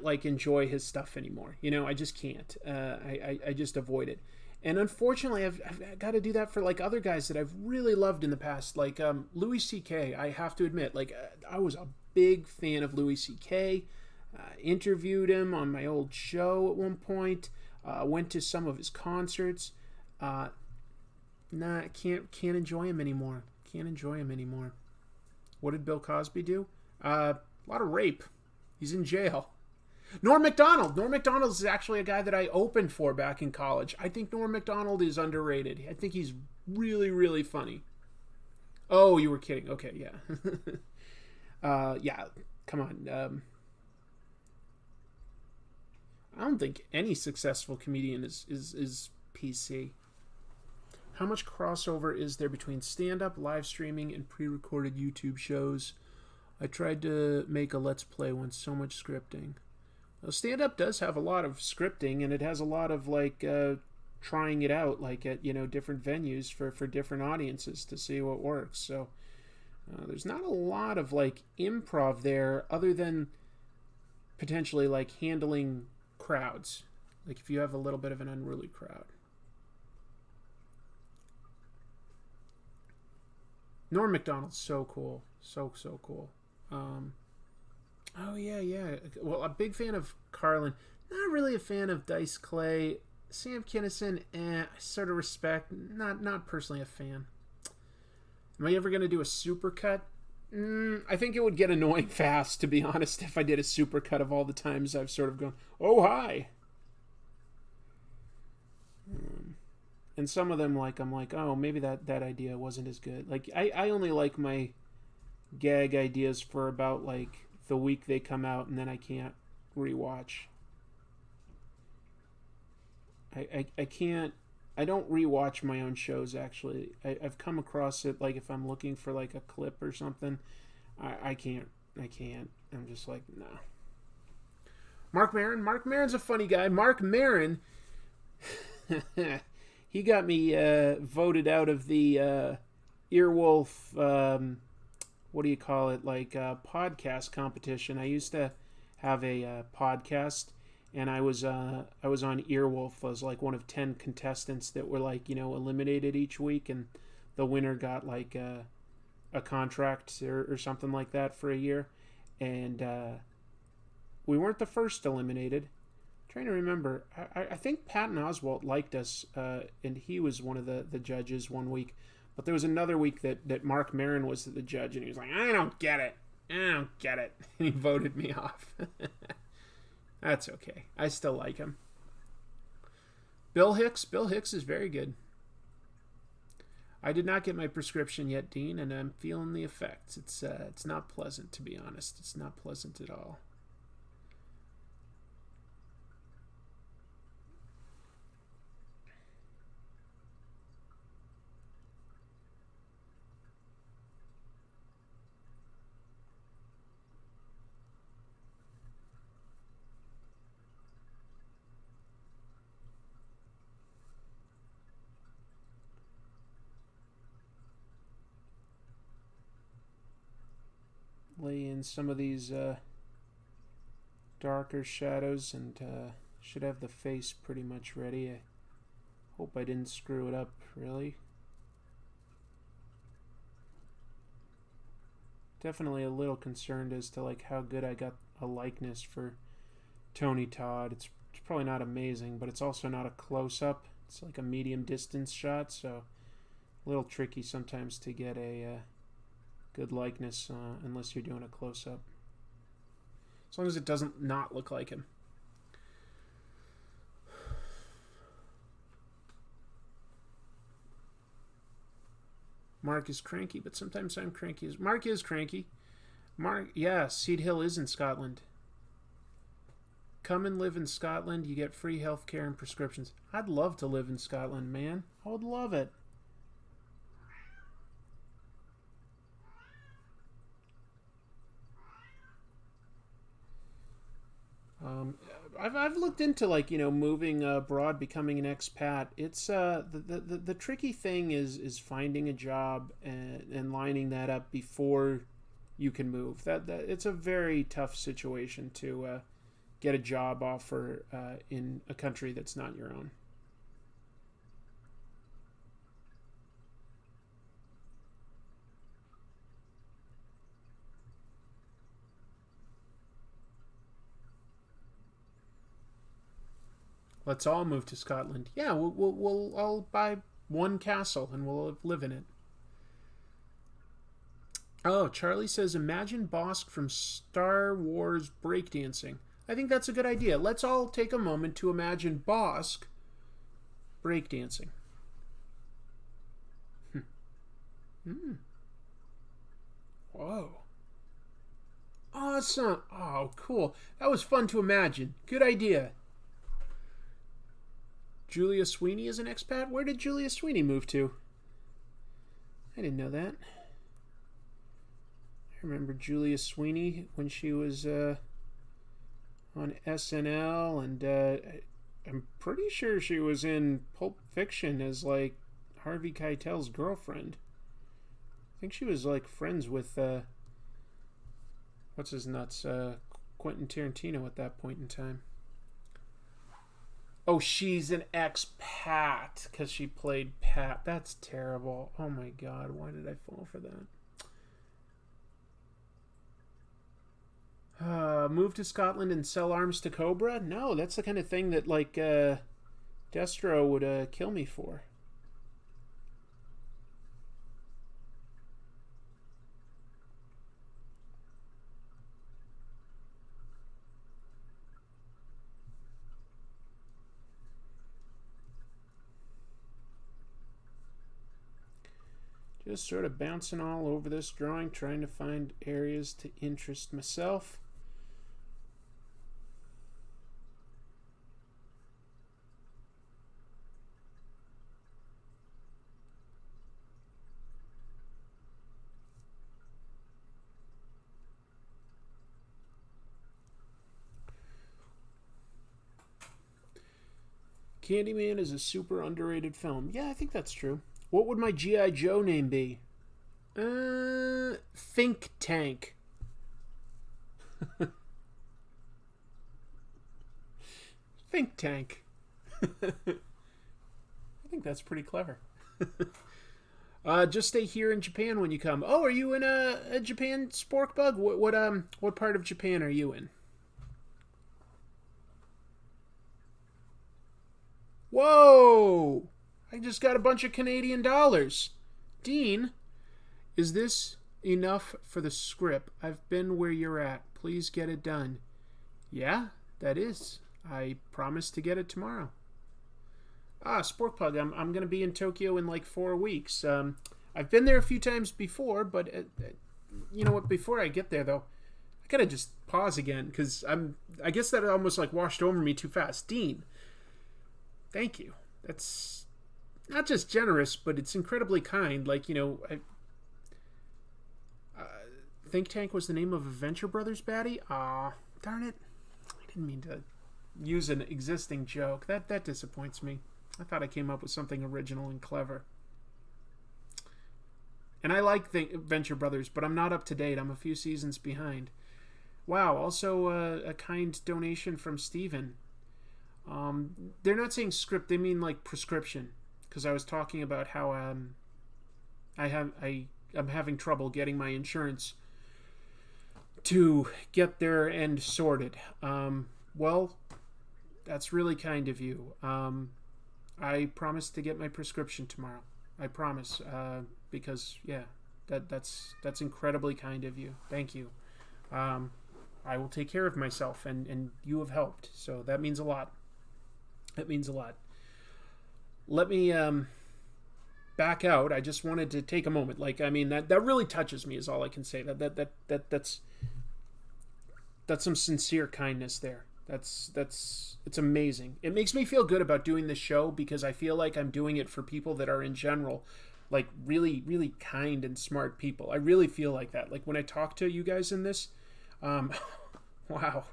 like enjoy his stuff anymore. I just can't. I just avoid it. And unfortunately, I've got to do that for like other guys that I've really loved in the past, like Louis C.K. I have to admit, like I was a big fan of Louis C.K. Interviewed him on my old show at one point. Went to some of his concerts. Can't enjoy him anymore. Can't enjoy him anymore. What did Bill Cosby do? A lot of rape. He's in jail. Norm Macdonald. Norm Macdonald is actually a guy that I opened for back in college. I think Norm Macdonald is underrated. I think he's really, really funny. Oh, you were kidding. Okay, yeah. Yeah, come on. I don't think any successful comedian is PC. How much crossover is there between stand-up, live streaming, and pre-recorded YouTube shows? I tried to make a Let's Play once, so much scripting. Stand-up does have a lot of scripting, and it has a lot of like trying it out, like at different venues for different audiences to see what works. So there's not a lot of like improv there, other than potentially like handling crowds, like if you have a little bit of an unruly crowd. Norm Macdonald's so cool, so cool. Oh yeah. Well, a big fan of Carlin. Not really a fan of Dice Clay. Sam Kinison, I sort of respect. Not personally a fan. Am I ever going to do a supercut? I think it would get annoying fast, to be honest, if I did a supercut of all the times I've sort of gone, oh, hi. And some of them, like, I'm like, oh, maybe that idea wasn't as good. Like, I only like my gag ideas for about, like, the week they come out, and then I can't rewatch. I can't. I don't rewatch my own shows, actually. I've come across it, like, if I'm looking for, like, a clip or something. I can't. I'm just like, no. Mark Maron. Mark Maron's a funny guy. Mark Maron He got me voted out of the Earwolf. What do you call it? Like podcast competition. I used to have a podcast, and I was on Earwolf. I was like one of 10 contestants that were like eliminated each week, and the winner got like a contract or something like that for a year, and we weren't the first eliminated. I'm trying to remember, I think Patton Oswalt liked us, and he was one of the judges one week. But there was another week that Mark Maron was the judge, and he was like, I don't get it. And he voted me off. That's okay. I still like him. Bill Hicks is very good. I did not get my prescription yet, Dean, and I'm feeling the effects. It's not pleasant, to be honest. It's not pleasant at all. Lay in some of these darker shadows, and should have the face pretty much ready. I hope I didn't screw it up, really. Definitely a little concerned as to like how good I got a likeness for Tony Todd. It's probably not amazing, but it's also not a close-up. It's like a medium distance shot, so a little tricky sometimes to get a good likeness unless you're doing a close-up. As long as it doesn't not look like him. Mark is cranky, but sometimes I'm cranky. Mark is cranky. Yeah, Seed Hill is in Scotland. Come and live in Scotland. You get free healthcare and prescriptions. I'd love to live in Scotland, man. I would love it. I've looked into moving abroad, becoming an expat. It's the tricky thing is finding a job and lining that up before you can move. That it's a very tough situation to get a job offer in a country that's not your own. Let's all move to Scotland. Yeah, I'll buy one castle and we'll live in it. Oh, Charlie says, imagine Bosk from Star Wars breakdancing. I think that's a good idea. Let's all take a moment to imagine Bosk breakdancing. Whoa. Awesome. Oh, cool. That was fun to imagine. Good idea. Julia Sweeney is an expat? Where did Julia Sweeney move to? I didn't know that. I remember Julia Sweeney when she was on SNL, and I'm pretty sure she was in Pulp Fiction as like Harvey Keitel's girlfriend. I think she was like friends with what's his nuts, Quentin Tarantino at that point in time. Oh, she's an expat because she played Pat. That's terrible. Oh my god, why did I fall for that? Move to Scotland and sell arms to Cobra? No, that's the kind of thing that like Destro would kill me for. Just sort of bouncing all over this drawing, trying to find areas to interest myself. Candyman is a super underrated film. Yeah, I think that's true. What would my G.I. Joe name be? Think Tank. Think Tank. I think that's pretty clever. Just stay here in Japan when you come. Oh, are you in a Japan, Sporkbug? What part of Japan are you in? Whoa! I just got a bunch of Canadian dollars. Dean, is this enough for the script? I've been where you're at. Please get it done. Yeah, that is. I promise to get it tomorrow. Sporkpug, I'm going to be in Tokyo in like 4 weeks. I've been there a few times before, but you know what? Before I get there, though, I gotta just pause again because I guess that almost like washed over me too fast. Dean, thank you. That's not just generous, but it's incredibly kind. Like, you know, Think Tank was the name of a Venture Brothers baddie. Darn it! I didn't mean to use an existing joke. That disappoints me. I thought I came up with something original and clever. And I like Venture Brothers, but I'm not up to date. I'm a few seasons behind. Wow, also a kind donation from Steven. They're not saying script, they mean like prescription. Because I was talking about how I'm having trouble getting my insurance to get their end sorted. Well, that's really kind of you. I promise to get my prescription tomorrow. I promise. Because yeah, that's incredibly kind of you. Thank you. I will take care of myself, and you have helped, so that means a lot. That means a lot. Let me back out. I just wanted to take a moment. Like, I mean, that really touches me. Is all I can say. That's some sincere kindness there. It's amazing. It makes me feel good about doing this show because I feel like I'm doing it for people that are in general like really, really kind and smart people. I really feel like that. Like when I talk to you guys in this, wow.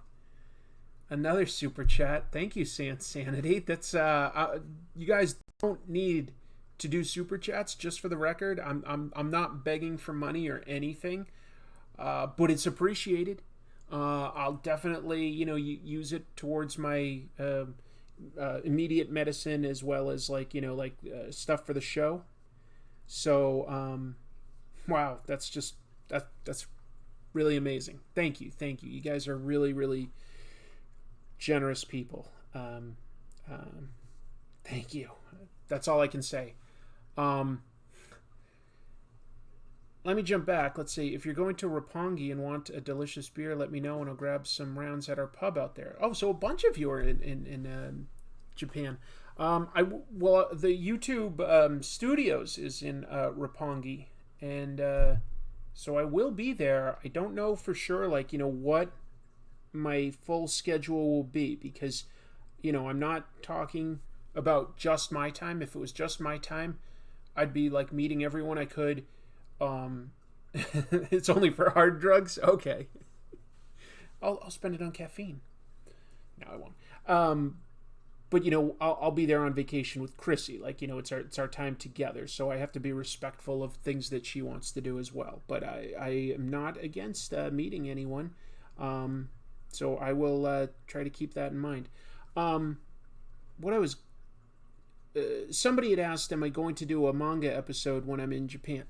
Another super chat. Thank you, Sanity. That's you guys don't need to do super chats. Just for the record, I'm not begging for money or anything, but it's appreciated. I'll definitely use it towards my immediate medicine as well as like stuff for the show. So, wow, that's really amazing. Thank you. You guys are really, really generous people. Thank you. That's all I can say. Let me jump back. Let's see. If you're going to Roppongi and want a delicious beer, let me know and I'll grab some rounds at our pub out there. Oh, so a bunch of you are in Japan. The YouTube studios is in Roppongi, and so I will be there. I don't know for sure, what my full schedule will be because, I'm not talking about just my time. If it was just my time, I'd be like meeting everyone I could. It's only for hard drugs. Okay, I'll spend it on caffeine. No, I won't. But I'll be there on vacation with Chrissy. It's our time together. So I have to be respectful of things that she wants to do as well. But I am not against meeting anyone. So I will try to keep that in mind. Somebody had asked, am I going to do a manga episode when I'm in Japan?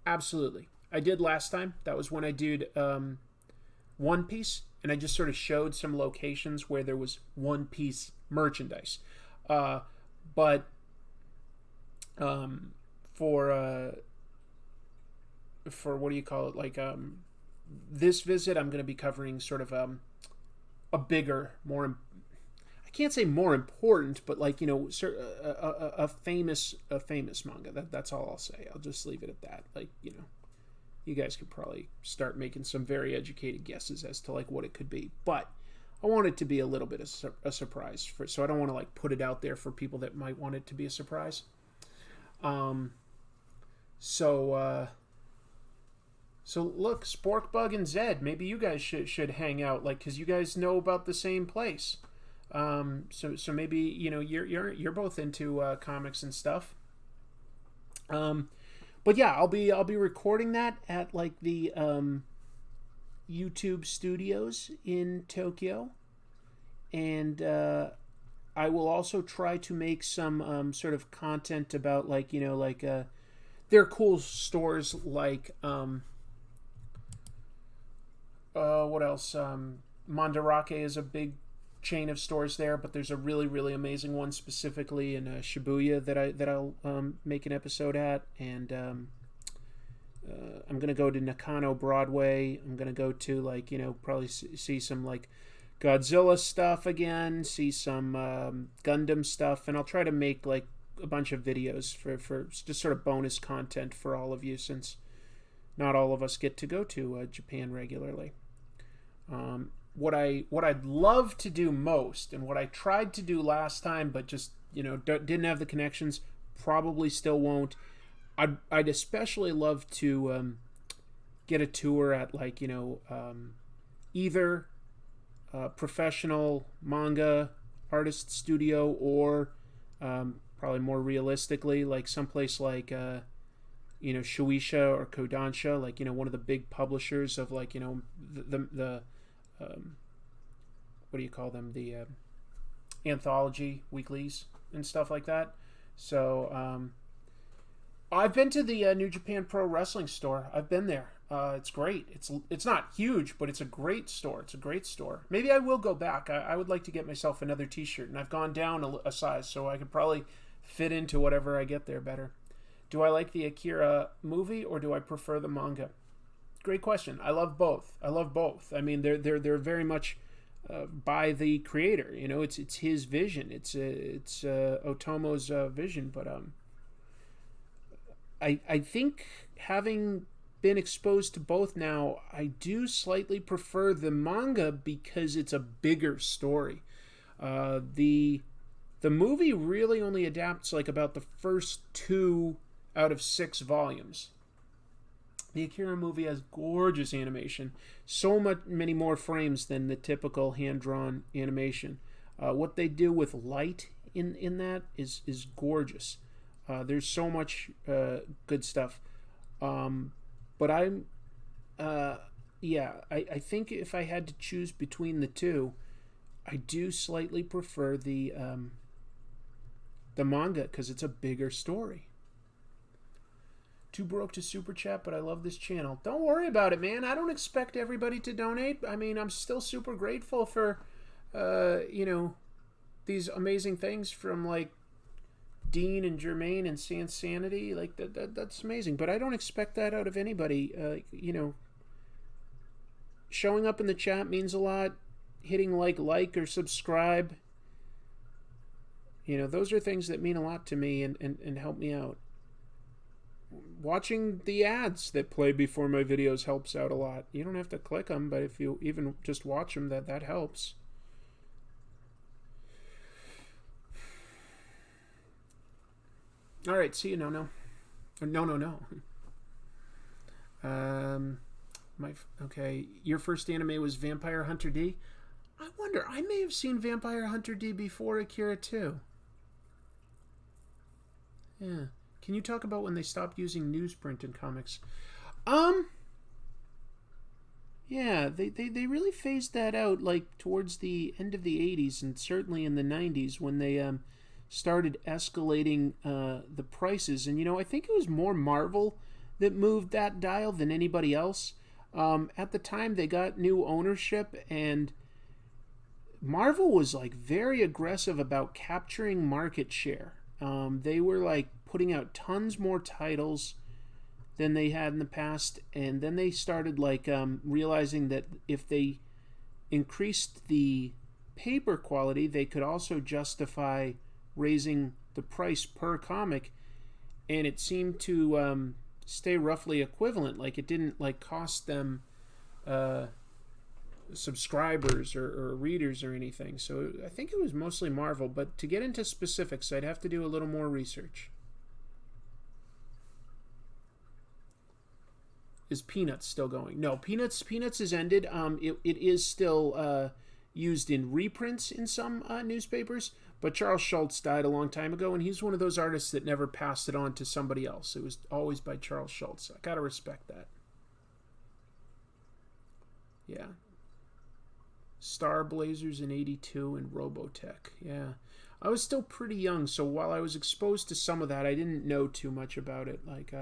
Absolutely. I did last time. That was when I did One Piece, and I just sort of showed some locations where there was One Piece merchandise. For what do you call it? This visit, I'm going to be covering sort of a bigger, more, I can't say more important, but a famous manga. That's all I'll say. I'll just leave it at that. You guys could probably start making some very educated guesses as to what it could be, but I want it to be a little bit of a surprise so I don't want to put it out there for people that might want it to be a surprise. So look, Sporkbug and Zed, maybe you guys should hang out, because you guys know about the same place. So maybe you're both into comics and stuff. But yeah, I'll be recording that at like the YouTube studios in Tokyo, and I will also try to make some sort of content about there are cool stores like what else? Mandarake is a big chain of stores there, but there's a really really amazing one specifically in Shibuya that I'll make an episode at, and I'm gonna go to Nakano Broadway. I'm gonna go to probably see some like Godzilla stuff again, see some Gundam stuff, and I'll try to make like a bunch of videos for just sort of bonus content for all of you, since not all of us get to go to Japan regularly. What I'd love to do most, and what I tried to do last time, but just didn't have the connections, probably still won't. I'd especially love to get a tour at either professional manga artist studio, or probably more realistically like someplace like Shueisha or Kodansha, like one of the big publishers of the what do you call them, the anthology weeklies and stuff like that. So I've been to the New Japan Pro Wrestling store. I've been there. It's great. It's not huge, but it's a great store. It's a great store. Maybe I will go back. I would like to get myself another T-shirt, and I've gone down a size, so I could probably fit into whatever I get there better. Do I like the Akira movie, or do I prefer the manga? Great question. I love both. I mean, they're very much by the creator. It's his vision. It's Otomo's vision, but I think, having been exposed to both now, I do slightly prefer the manga because it's a bigger story. The movie really only adapts like about the first 2 out of 6 volumes. The Akira movie has gorgeous animation, many more frames than the typical hand-drawn animation. What they do with light in that is gorgeous. There's so much good stuff. But I think if I had to choose between the two, I do slightly prefer the manga because it's a bigger story. Too broke to super chat, but I love this channel. Don't worry about it, man. I don't expect everybody to donate. I mean, I'm still super grateful for, these amazing things from like Dean and Jermaine and Sansanity. Like that's amazing. But I don't expect that out of anybody. Showing up in the chat means a lot. Hitting like or subscribe. Those are things that mean a lot to me and help me out. Watching the ads that play before my videos helps out a lot. You don't have to click them, but if you even just watch them, that helps. All right, see you, no. Okay, your first anime was Vampire Hunter D. I wonder, I may have seen Vampire Hunter D before Akira too. Yeah. Can you talk about when they stopped using newsprint in comics? Yeah, they really phased that out like towards the end of the 80s and certainly in the 90s when they started escalating the prices. And I think it was more Marvel that moved that dial than anybody else. At the time they got new ownership, and Marvel was like very aggressive about capturing market share. They were like putting out tons more titles than they had in the past, and then they started like realizing that if they increased the paper quality, they could also justify raising the price per comic, and it seemed to stay roughly equivalent. Like it didn't like cost them subscribers or readers or anything. So I think it was mostly Marvel, but to get into specifics I'd have to do a little more research. Is Peanuts still going? No, Peanuts is ended. It is still used in reprints in some newspapers. But Charles Schulz died a long time ago, and he's one of those artists that never passed it on to somebody else. It was always by Charles Schulz. I gotta respect that. Yeah. Star Blazers in 82 and Robotech. Yeah. I was still pretty young, so while I was exposed to some of that, I didn't know too much about it. Like,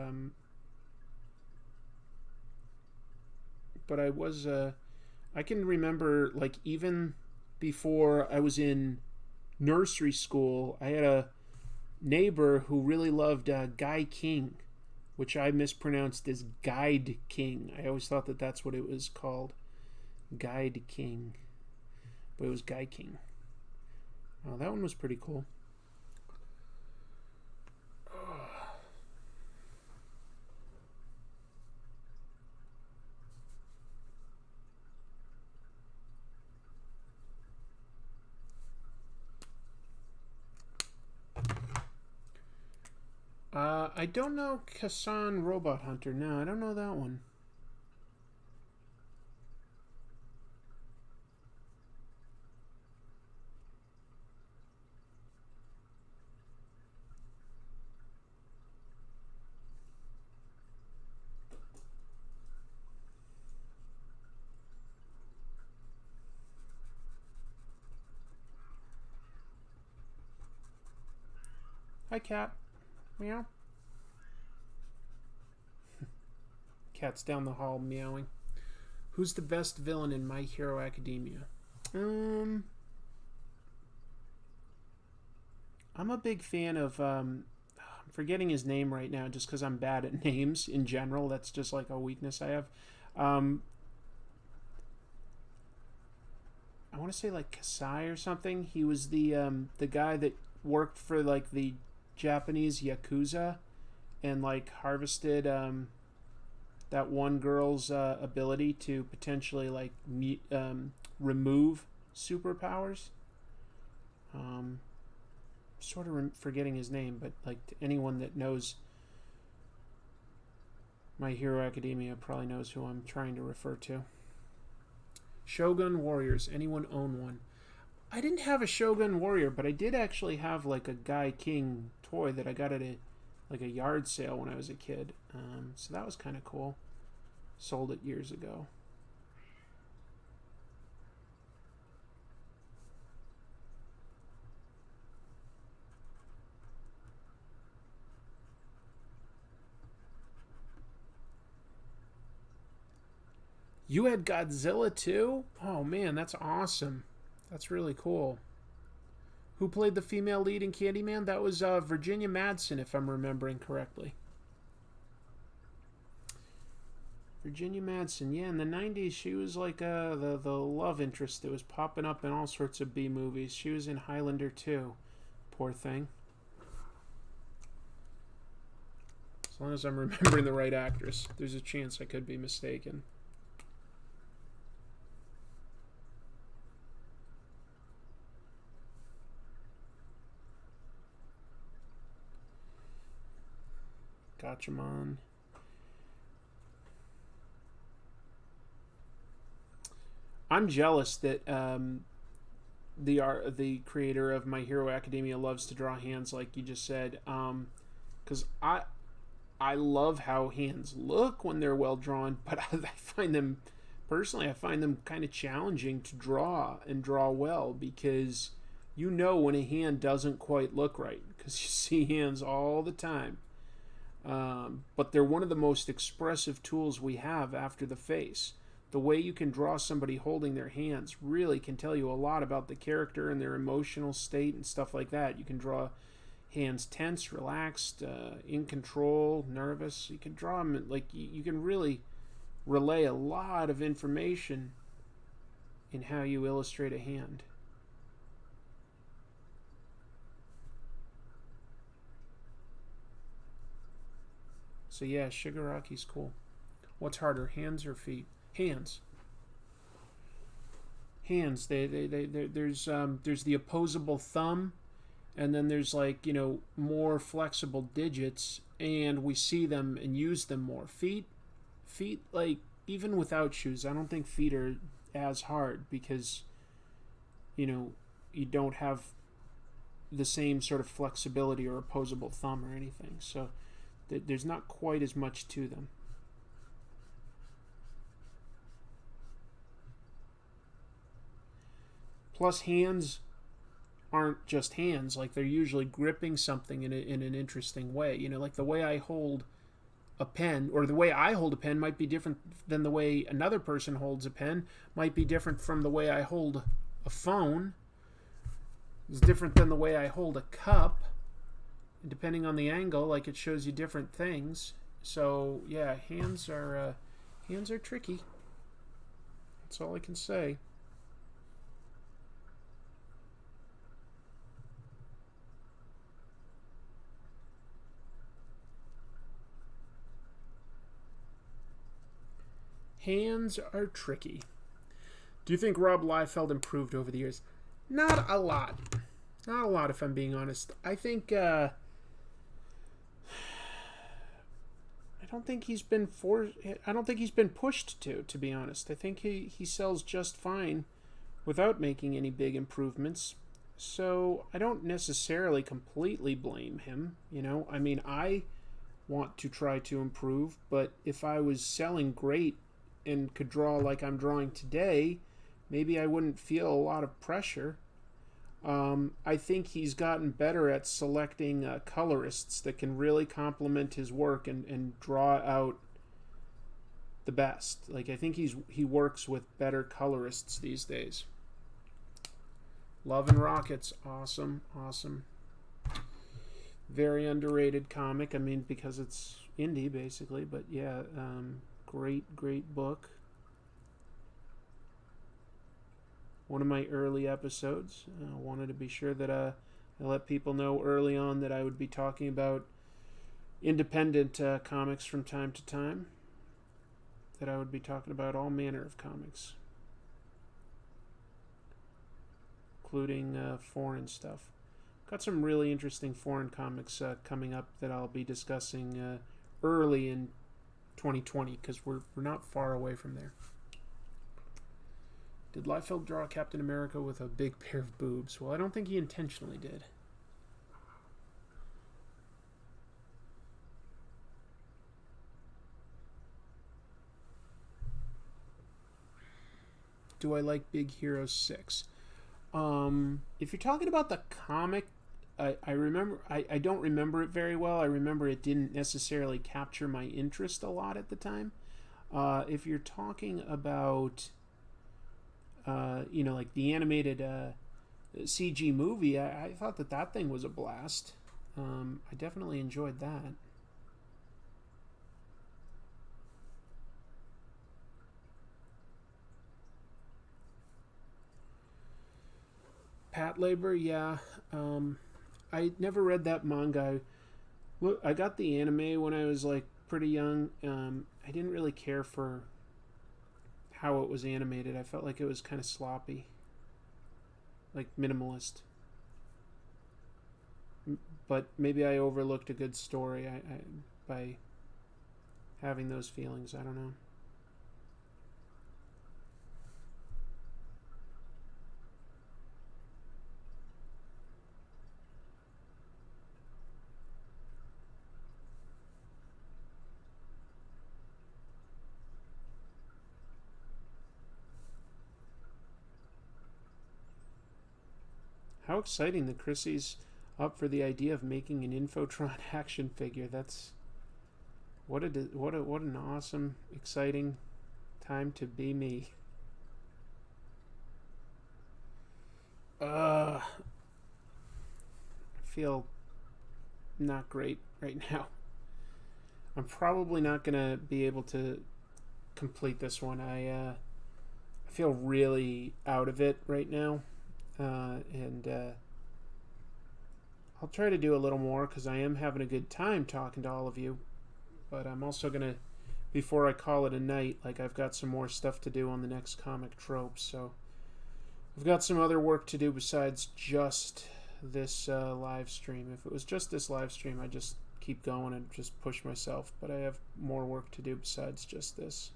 but I was, I can remember, like, even before I was in nursery school, I had a neighbor who really loved Guy King, which I mispronounced as Guide King. I always thought that that's what it was called. Guide King. But it was Guy King. Oh, that one was pretty cool. I don't know Kassan Robot Hunter. No, I don't know that one. Hi, cat. Meow. Cat's down the hall meowing. Who's the best villain in My Hero Academia? I'm a big fan of I'm forgetting his name right now just because I'm bad at names in general. That's just like a weakness I have. I want to say like Kasai or something. He was the guy that worked for like the Japanese Yakuza and like harvested that one girl's ability to potentially like remove superpowers. Sort of forgetting his name, but like anyone that knows My Hero Academia probably knows who I'm trying to refer to. Shogun Warriors. Anyone own one? I didn't have a Shogun Warrior, but I did actually have like a Guy King toy that I got at a yard sale when I was a kid. So that was kind of cool. Sold it years ago. You had Godzilla too? Oh man, that's awesome. That's really cool. Who played the female lead in Candyman? That was Virginia Madsen, if I'm remembering correctly. Virginia Madsen, yeah, in the 90s, she was like the love interest that was popping up in all sorts of B movies. She was in Highlander too. Poor thing. As long as I'm remembering the right actress, there's a chance I could be mistaken. Gatchaman. I'm jealous that the creator of My Hero Academia loves to draw hands, like you just said, because I love how hands look when they're well drawn, but I find them personally, I find them kind of challenging to draw and draw well, because you know when a hand doesn't quite look right, because you see hands all the time. But they're one of the most expressive tools we have after the face. The way you can draw somebody holding their hands really can tell you a lot about the character and their emotional state and stuff like that. You can draw hands tense, relaxed, in control, nervous. You can draw them like you can really relay a lot of information in how you illustrate a hand. So yeah, Shigaraki's cool. What's harder, hands or feet? Hands. Hands. There's the opposable thumb, and then there's like more flexible digits, and we see them and use them more. Feet, like even without shoes, I don't think feet are as hard because you don't have the same sort of flexibility or opposable thumb or anything. So there's not quite as much to them. Plus, hands aren't just hands. Like, they're usually gripping something in an interesting way. Like the way I hold a pen, or the way I hold a pen might be different than the way another person holds a pen, might be different from the way I hold a phone. It's different than the way I hold a cup. And depending on the angle, like, it shows you different things. So yeah, hands are tricky. That's all I can say. Hands are tricky. Do you think Rob Liefeld improved over the years? Not a lot. Not a lot, if I'm being honest. I think I don't think he's been pushed to be honest. I think he sells just fine without making any big improvements. So I don't necessarily completely blame him. I mean, I want to try to improve, but if I was selling great and could draw like I'm drawing today, maybe I wouldn't feel a lot of pressure. I think he's gotten better at selecting colorists that can really complement his work and draw out the best. Like, I think he works with better colorists these days. Love and Rockets, awesome. Very underrated comic. I mean, because it's indie basically, but yeah, great book. One of my early episodes. I wanted to be sure that I let people know early on that I would be talking about independent comics from time to time. That I would be talking about all manner of comics, including foreign stuff. Got some really interesting foreign comics coming up that I'll be discussing early in 2020, because we're not far away from there. Did Liefeld draw Captain America with a big pair of boobs? Well, I don't think he intentionally did. Do I like Big Hero 6? If you're talking about the comic, I remember I don't remember it very well. I remember it didn't necessarily capture my interest a lot at the time. If you're talking about like the animated CG movie, I thought that thing was a blast. I definitely enjoyed that. Patlabor, yeah. I never read that manga. Look, I got the anime when I was like pretty young. I didn't really care for how it was animated. I felt like it was kind of sloppy, like minimalist. But maybe I overlooked a good story by having those feelings. I don't know. How exciting that Chrissy's up for the idea of making an Infotron action figure. That's what an awesome, exciting time to be me. I feel not great right now. I'm probably not gonna be able to complete this one. I feel really out of it right now. And I'll try to do a little more because I am having a good time talking to all of you. But I'm also going to, before I call it a night, like I've got some more stuff to do on the next comic tropes. So I've got some other work to do besides just this live stream. If it was just this live stream, I'd just keep going and just push myself. But I have more work to do besides just this.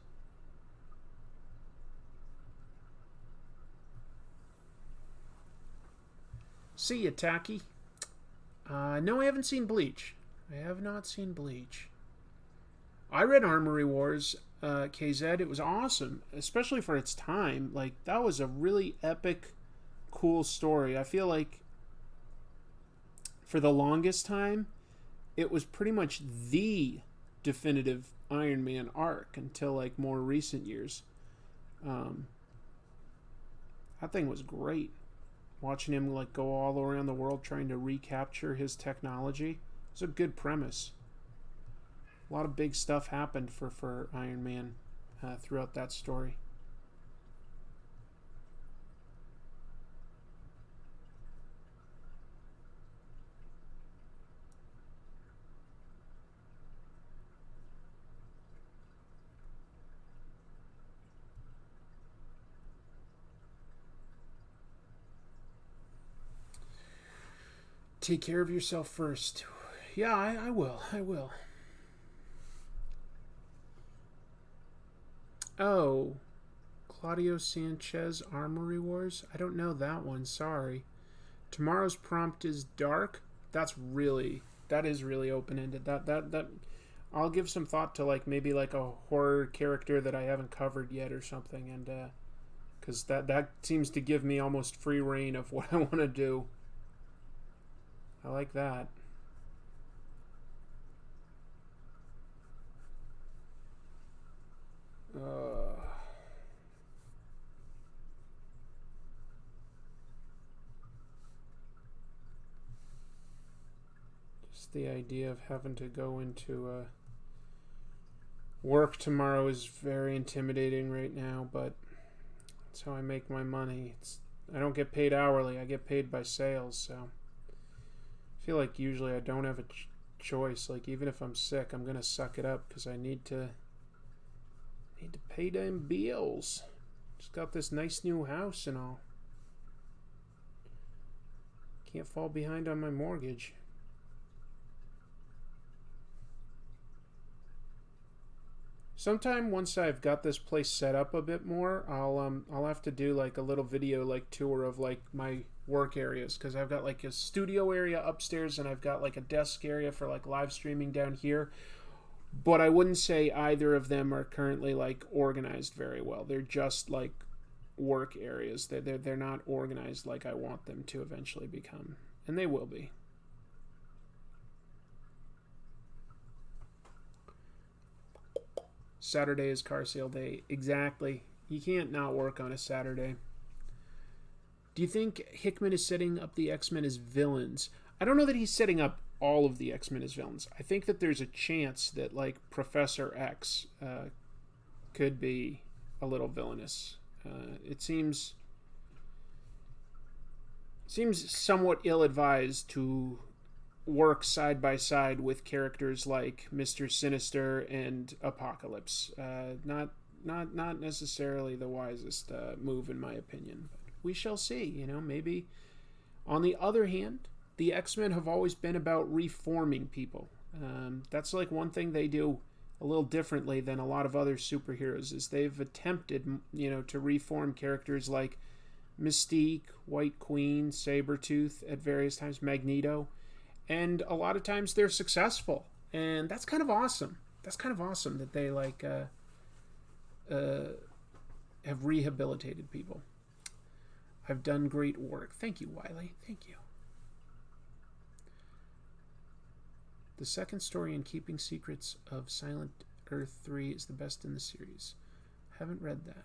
See ya, Tacky. No, I haven't seen Bleach. I have not seen Bleach. I read Armory Wars, KZ. It was awesome, especially for its time. Like, that was a really epic, cool story. I feel like for the longest time, it was pretty much the definitive Iron Man arc until like more recent years. Um, that thing was great. Watching him like go all around the world trying to recapture his technology. It's a good premise. A lot of big stuff happened for Iron Man throughout that story. Take care of yourself first. Yeah, I will. I will. Oh, Claudio Sanchez Armory Wars? I don't know that one, sorry. Tomorrow's prompt is dark. That is really open-ended. That I'll give some thought to like maybe like a horror character that I haven't covered yet or something, and cuz that seems to give me almost free reign of what I want to do. I like that. Just the idea of having to go into work tomorrow is very intimidating right now, but that's how I make my money. I don't get paid hourly, I get paid by sales, so I feel like usually I don't have a choice. Like, even if I'm sick, I'm gonna suck it up because I need to pay them bills. Just got this nice new house and all. Can't fall behind on my mortgage. Sometime once I've got this place set up a bit more, I'll have to do like a little video like tour of like my work areas, because I've got like a studio area upstairs and I've got like a desk area for like live streaming down here. But I wouldn't say either of them are currently like organized very well. They're just like work areas. They're not organized like I want them to eventually become, and they will be. Saturday is car sale day. Exactly. You can't not work on a Saturday. Do you think Hickman is setting up the X-Men as villains? I don't know that he's setting up all of the X-Men as villains. I think that there's a chance that like Professor X could be a little villainous. It seems somewhat ill-advised to work side by side with characters like Mr. Sinister and Apocalypse. Not necessarily the wisest move in my opinion. But we shall see. You know, maybe. On the other hand, the X-Men have always been about reforming people. That's like one thing they do a little differently than a lot of other superheroes, is they've attempted, you know, to reform characters like Mystique, White Queen, Sabretooth at various times, Magneto. And a lot of times they're successful, and that's kind of awesome. That's kind of awesome that they like have rehabilitated people. I've done great work. Thank you, Wiley. Thank you. The second story in Keeping Secrets of Silent Earth 3 is the best in the series. Haven't read that.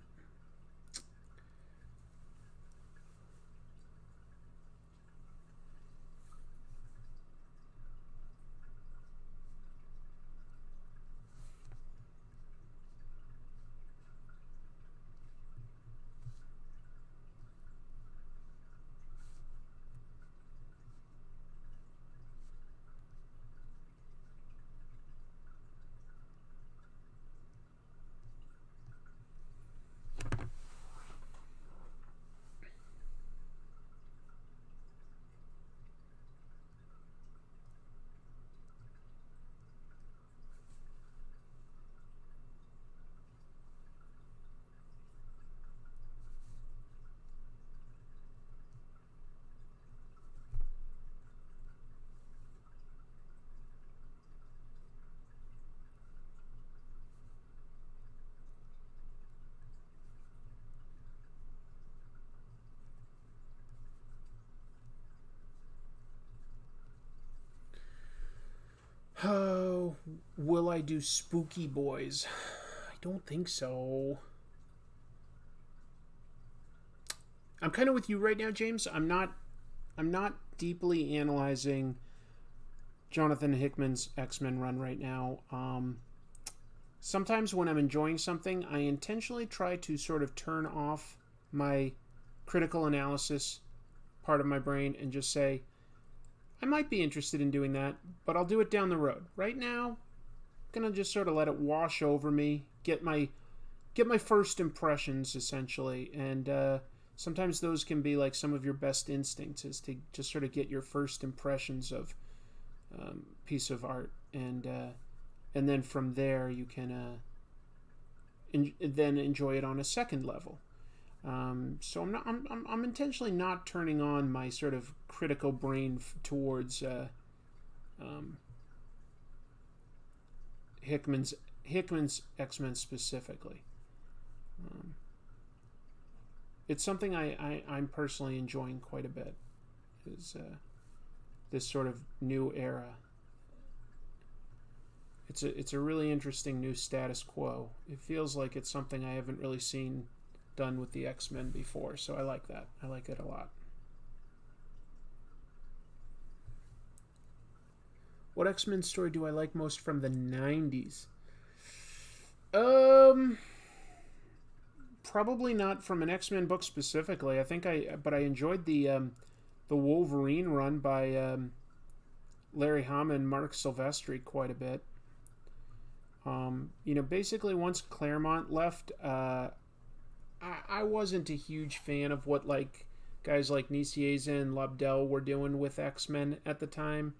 Oh, will I do Spooky Boys? I don't think so. I'm kind of with you right now, James. I'm not deeply analyzing Jonathan Hickman's X-Men run right now. Sometimes when I'm enjoying something, I intentionally try to sort of turn off my critical analysis part of my brain and just say, I might be interested in doing that, but I'll do it down the road. Right now, I'm gonna just sort of let it wash over me, get my first impressions essentially, and sometimes those can be like some of your best instincts, is to just sort of get your first impressions of piece of art, and then from there you can then enjoy it on a second level. So I'm intentionally not turning on my sort of critical brain towards um, Hickman's X-Men specifically. Um, it's something I'm personally enjoying quite a bit. Is this sort of new era? It's a really interesting new status quo. It feels like it's something I haven't really seen done with the X-Men before, so I like that. I like it a lot. What X-Men story do I like most from the 90s? Um Probably not from an X-Men book specifically. But I enjoyed the Wolverine run by Larry Hama and Mark Silvestri quite a bit. Basically once Claremont left, I wasn't a huge fan of what like guys like Nicieza and Lobdell were doing with X-Men at the time.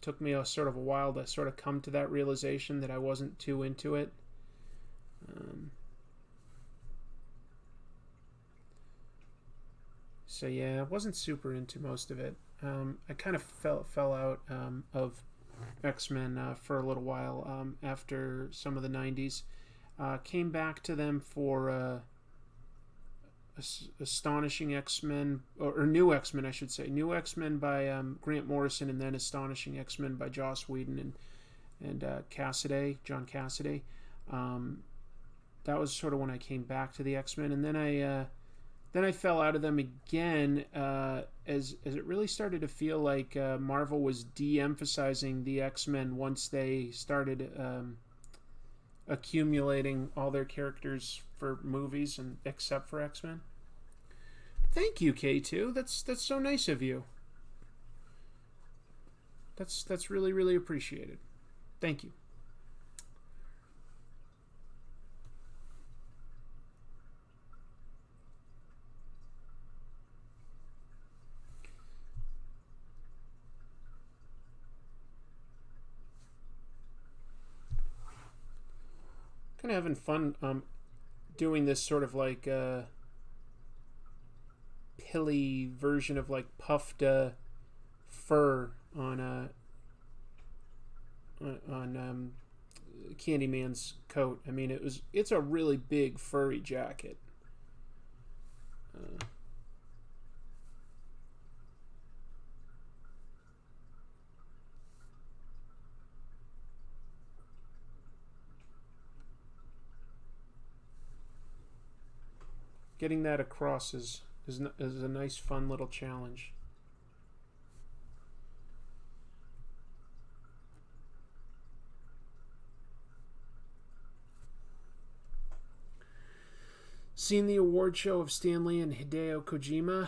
Took me a sort of a while to sort of come to that realization that I wasn't too into it. So yeah, I wasn't super into most of it. I kind of fell out of X-Men for a little while after some of the '90s. Came back to them for Astonishing X-Men, or New X-Men, I should say. New X-Men by Grant Morrison, and then Astonishing X-Men by Joss Whedon and John Cassaday. That was sort of when I came back to the X-Men, and then I fell out of them again as it really started to feel like Marvel was de-emphasizing the X-Men once they started accumulating all their characters for movies, and except for X-Men. Thank you, K2. That's so nice of you. That's really really appreciated. Thank you. Kind of having fun doing this sort of like pilly version of like puffed fur on Candyman's coat. I mean, it's a really big furry jacket. Uh, Getting that across is a nice, fun little challenge. Seen the award show of Stan Lee and Hideo Kojima?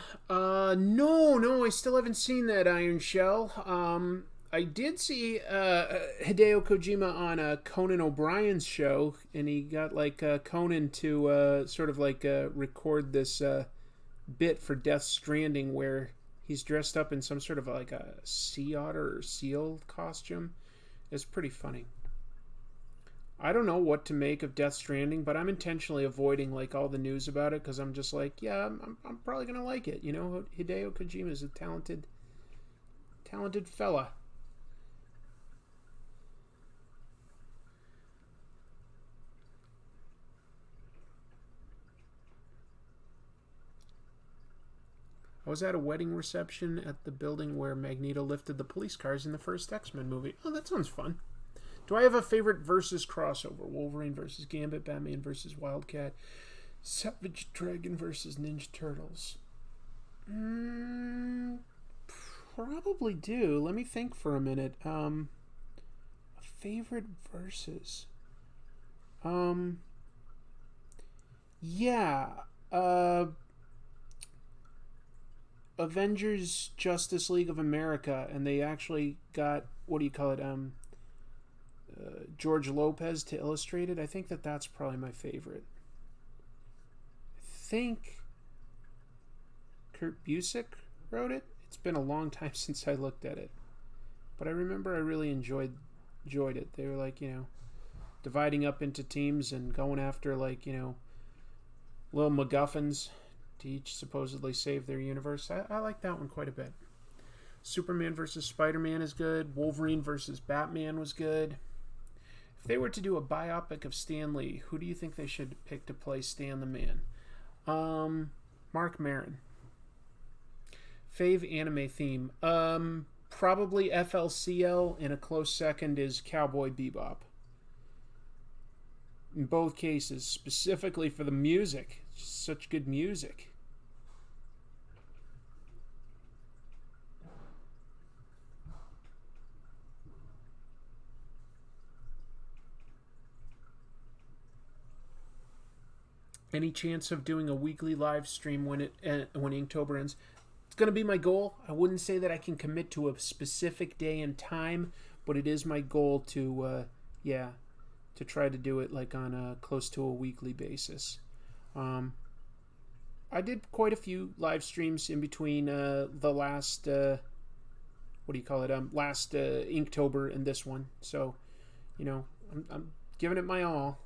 No, I still haven't seen that, Iron Shell. I did see Hideo Kojima on Conan O'Brien's show, and he got like Conan to sort of like record this bit for Death Stranding where he's dressed up in some sort of like a sea otter or seal costume. It's pretty funny. I don't know what to make of Death Stranding, but I'm intentionally avoiding like all the news about it because I'm just like, yeah, I'm probably gonna like it. You know, Hideo Kojima is a talented fella. was at a wedding reception at the building where Magneto lifted the police cars in the first X-Men movie. Oh, that sounds fun. Do I have a favorite versus crossover? Wolverine versus Gambit, Batman versus Wildcat, Savage Dragon versus Ninja Turtles. Probably do. Let me think for a minute. A favorite versus. Yeah. Avengers Justice League of America, and they actually got, what do you call it? George Lopez to illustrate it. I think that's probably my favorite. I think Kurt Busiek wrote it. It's been a long time since I looked at it, but I remember I really enjoyed it. They were like, dividing up into teams and going after, like, little MacGuffins to each supposedly save their universe. I like that one quite a bit. Superman versus Spider-Man is good. Wolverine versus Batman was good. If they were to do a biopic of Stan Lee, who do you think they should pick to play Stan the Man? Mark Maron. Fave anime theme. Probably FLCL, and a close second is Cowboy Bebop. In both cases, specifically for the music. Such good music. Any chance of doing a weekly live stream when Inktober ends? It's going to be my goal. I wouldn't say that I can commit to a specific day and time, but it is my goal to try to do it like on a close to a weekly basis. I did quite a few live streams in between the last last Inktober and this one. So, I'm giving it my all.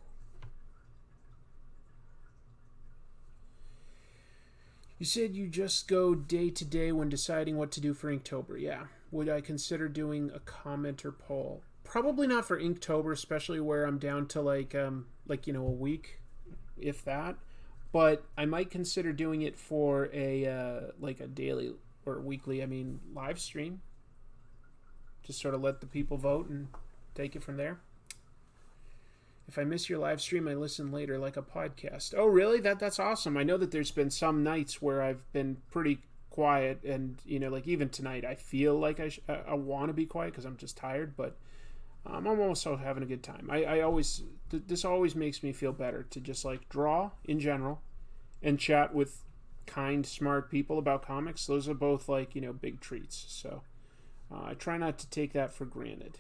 You said you just go day to day when deciding what to do for Inktober. Yeah. Would I consider doing a comment or poll? Probably not for Inktober, especially where I'm down to a week, if that. But I might consider doing it for a daily or weekly, live stream. Just sort of let the people vote and take it from there. If I miss your live stream, I listen later like a podcast. Oh, really? That's awesome. I know that there's been some nights where I've been pretty quiet, and even tonight, I feel like I want to be quiet because I'm just tired, but I'm also having a good time. This always makes me feel better to just draw in general and chat with kind, smart people about comics. Those are both big treats. So I try not to take that for granted.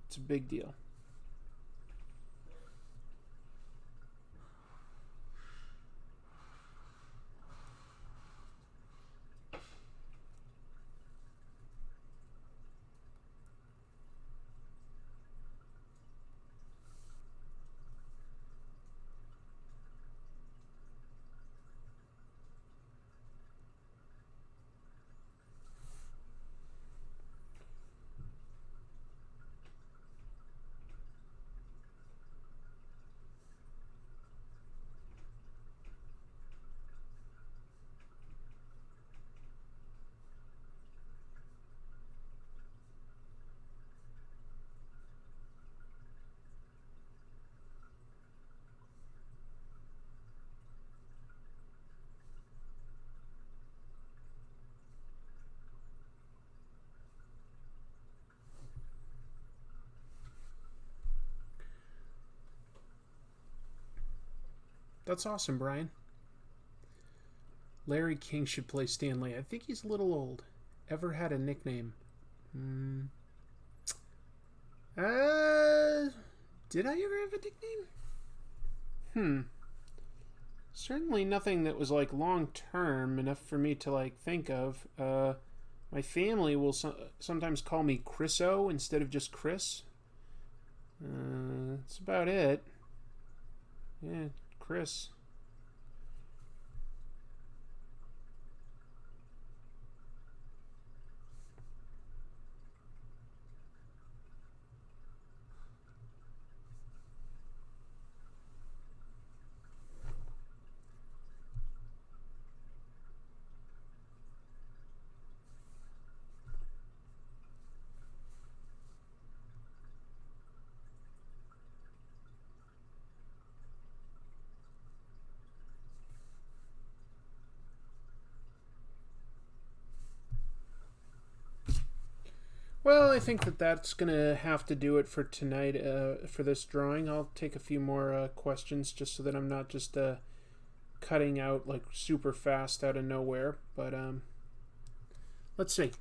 It's a big deal. That's awesome, Brian. Larry King should play Stanley. I think he's a little old. Ever had a nickname? Did I ever have a nickname? Certainly nothing that was long term enough for me to think of. My family will sometimes call me Chriso instead of just Chris. That's about it. Yeah, Chris. Well, I think that's going to have to do it for tonight for this drawing. I'll take a few more questions just so that I'm not just cutting out like super fast out of nowhere. But let's see.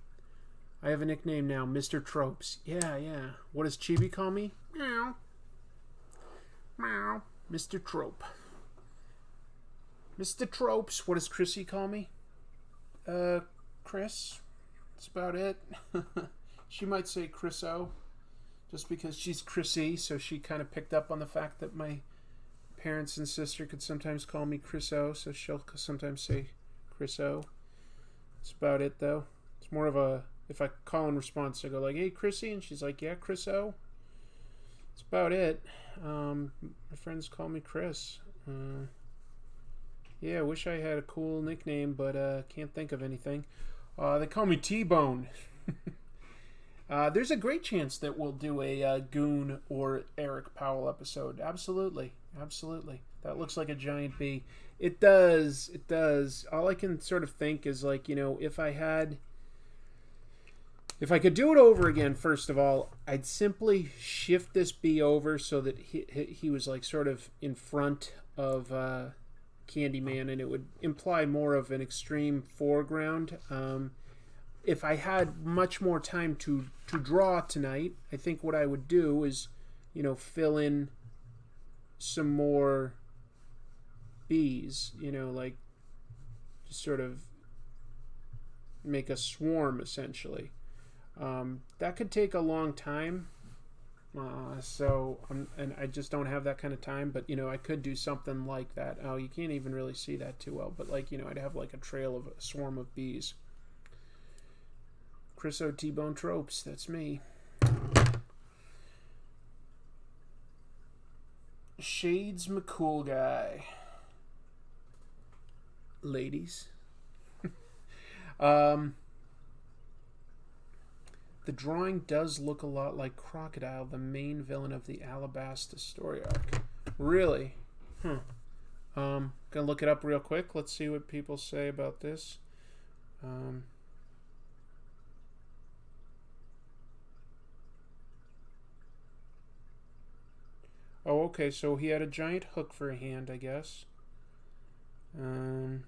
I have a nickname now, Mr. Tropes. Yeah. What does Chibi call me? Meow. Meow. Mr. Trope. Mr. Tropes. What does Chrissy call me? Chris. That's about it. She might say Chris-O, just because she's Chrissy, so she kind of picked up on the fact that my parents and sister could sometimes call me Chris-O, so she'll sometimes say Chris-O. That's about it, though. It's more of a, if I call in response, I go like, hey, Chrissy, and she's like, yeah, Chris-O. That's about it. My friends call me Chris. Yeah, I wish I had a cool nickname, but can't think of anything. They call me T-Bone. There's a great chance that we'll do a Goon or Eric Powell episode. Absolutely. That looks like a giant bee. It does. All I can sort of think is like, if I could do it over again, first of all, I'd simply shift this bee over so that he was like sort of in front of Candyman, and it would imply more of an extreme foreground. If I had much more time to draw tonight, I think what I would do is, fill in some more bees, like just sort of make a swarm, essentially. That could take a long time, and I just don't have that kind of time, but, I could do something like that. Oh, you can't even really see that too well, but, like, I'd have, like, a trail of a swarm of bees. Chris O. T-Bone Tropes, that's me. Shades McCool Guy. Ladies. The drawing does look a lot like Crocodile, the main villain of the Alabasta story arc. Really? Gonna look it up real quick. Let's see what people say about this. Oh, okay, so he had a giant hook for a hand, I guess. Oh,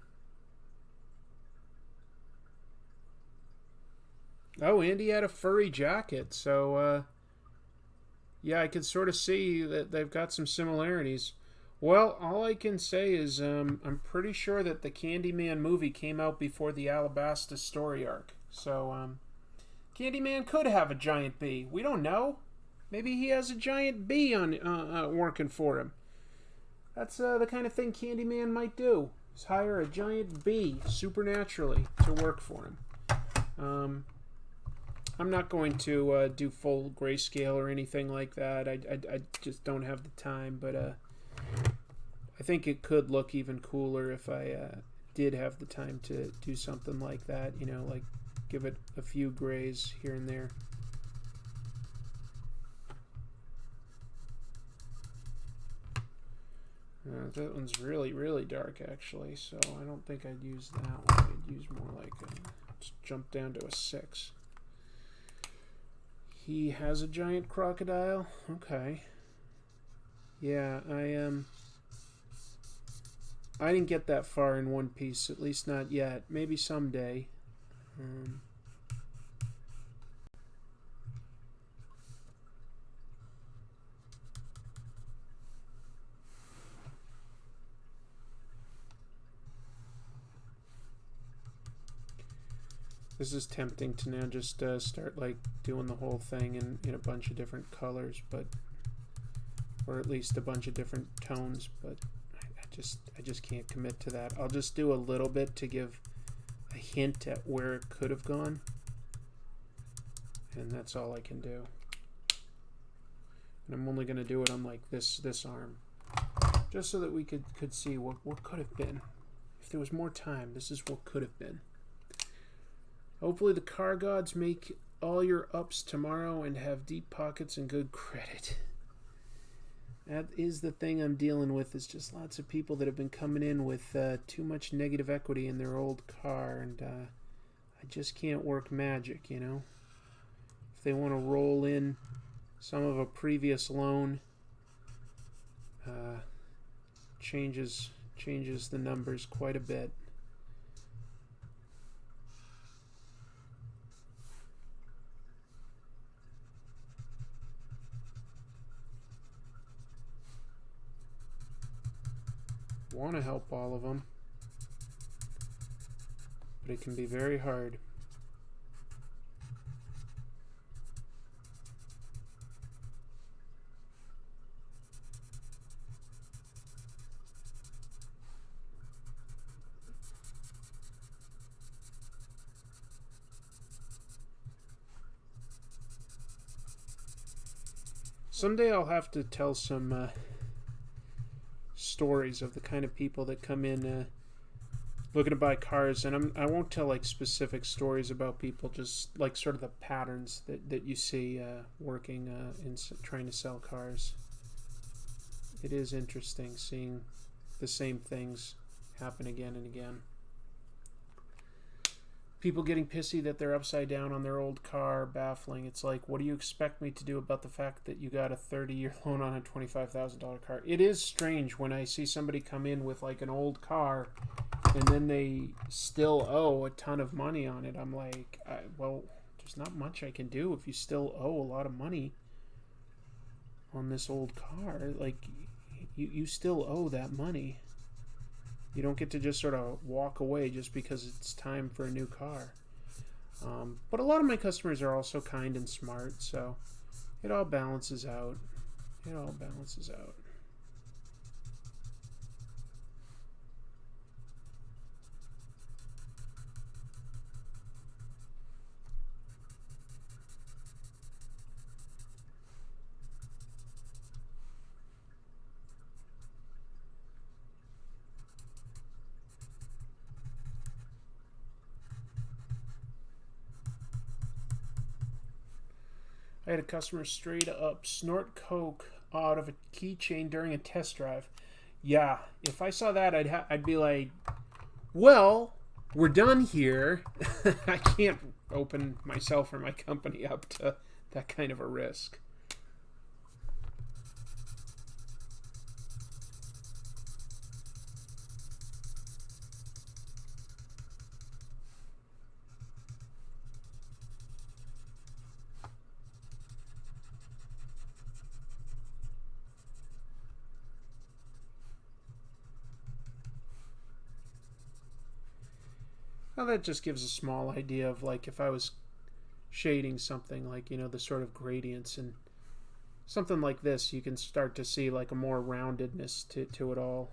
and he had a furry jacket, so, yeah, I could sort of see that they've got some similarities. Well, all I can say is I'm pretty sure that the Candyman movie came out before the Alabasta story arc. So, Candyman could have a giant bee. We don't know. Maybe he has a giant bee on working for him. That's the kind of thing Candyman might do. Is hire a giant bee supernaturally to work for him. I'm not going to do full grayscale or anything like that. I just don't have the time. But I think it could look even cooler if I did have the time to do something like that. Like give it a few grays here and there. That one's really, really dark, actually, so I don't think I'd use that one. I'd use more like let's jump down to a 6. He has a giant crocodile? Okay. Yeah, I didn't get that far in One Piece, at least not yet. Maybe someday. This is tempting to now just start like doing the whole thing in a bunch of different colors, but or at least a bunch of different tones, but I just can't commit to that. I'll just do a little bit to give a hint at where it could have gone, and that's all I can do. And I'm only going to do it on like this arm, just so that we could see what could have been. If there was more time, this is what could have been. Hopefully the car gods make all your ups tomorrow and have deep pockets and good credit. That is the thing I'm dealing with, is just lots of people that have been coming in with too much negative equity in their old car, and I just can't work magic, If if they want to roll in some of a previous loan, changes the numbers quite a bit. Want to help all of them, but it can be very hard. Someday I'll have to tell some stories of the kind of people that come in looking to buy cars, and I won't tell like specific stories about people, just like sort of the patterns that you see working in trying to sell cars. It is interesting seeing the same things happen again and again. People getting pissy that they're upside down on their old car, baffling. It's like, what do you expect me to do about the fact that you got a 30-year loan on a $25,000 car? It is strange when I see somebody come in with like an old car and then they still owe a ton of money on it. I'm like, well, there's not much I can do if you still owe a lot of money on this old car. Like, you still owe that money. You don't get to just sort of walk away just because it's time for a new car. But a lot of my customers are also kind and smart, so it all balances out. It all balances out. I had a customer straight up snort coke out of a keychain during a test drive. Yeah, if I saw that, I'd be like, well, we're done here. I can't open myself or my company up to that kind of a risk. Well, that just gives a small idea of like if I was shading something, like, you know, the sort of gradients and something like this, you can start to see like a more roundedness to it all.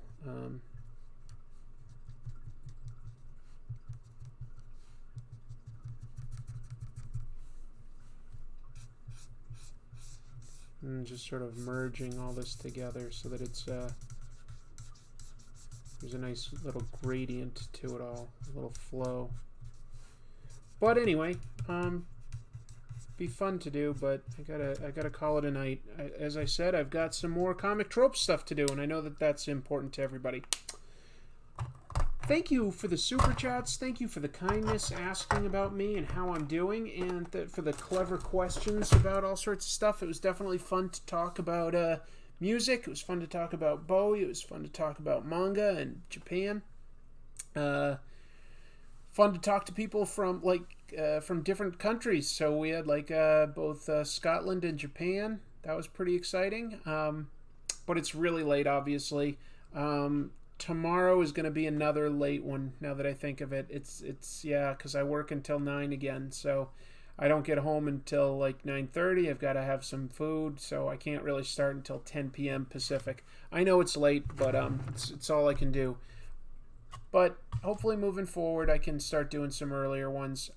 And just sort of merging all this together so that it's there's a nice little gradient to it all, a little flow. But anyway, be fun to do, but I gotta call it a night. As I said, I've got some more comic trope stuff to do, and I know that that's important to everybody. Thank you for the super chats. Thank you for the kindness, asking about me and how I'm doing, and for the clever questions about all sorts of stuff. It was definitely fun to talk about music. It was fun to talk about Bowie. It was fun to talk about manga and Japan. Fun to talk to people from from different countries. So we had like both Scotland and Japan. That was pretty exciting. But it's really late, obviously. Tomorrow is going to be another late one. Now that I think of it, it's yeah, because I work until 9 again. So I don't get home until like 9:30. I've got to have some food, so I can't really start until 10 p.m. Pacific. I know it's late, but it's all I can do. But hopefully moving forward, I can start doing some earlier ones.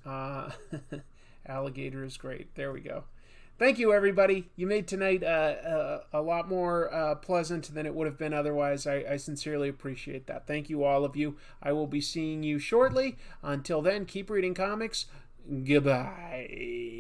Alligator is great. There we go. Thank you, everybody. You made tonight a lot more pleasant than it would have been otherwise. I sincerely appreciate that. Thank you, all of you. I will be seeing you shortly. Until then, keep reading comics. Goodbye.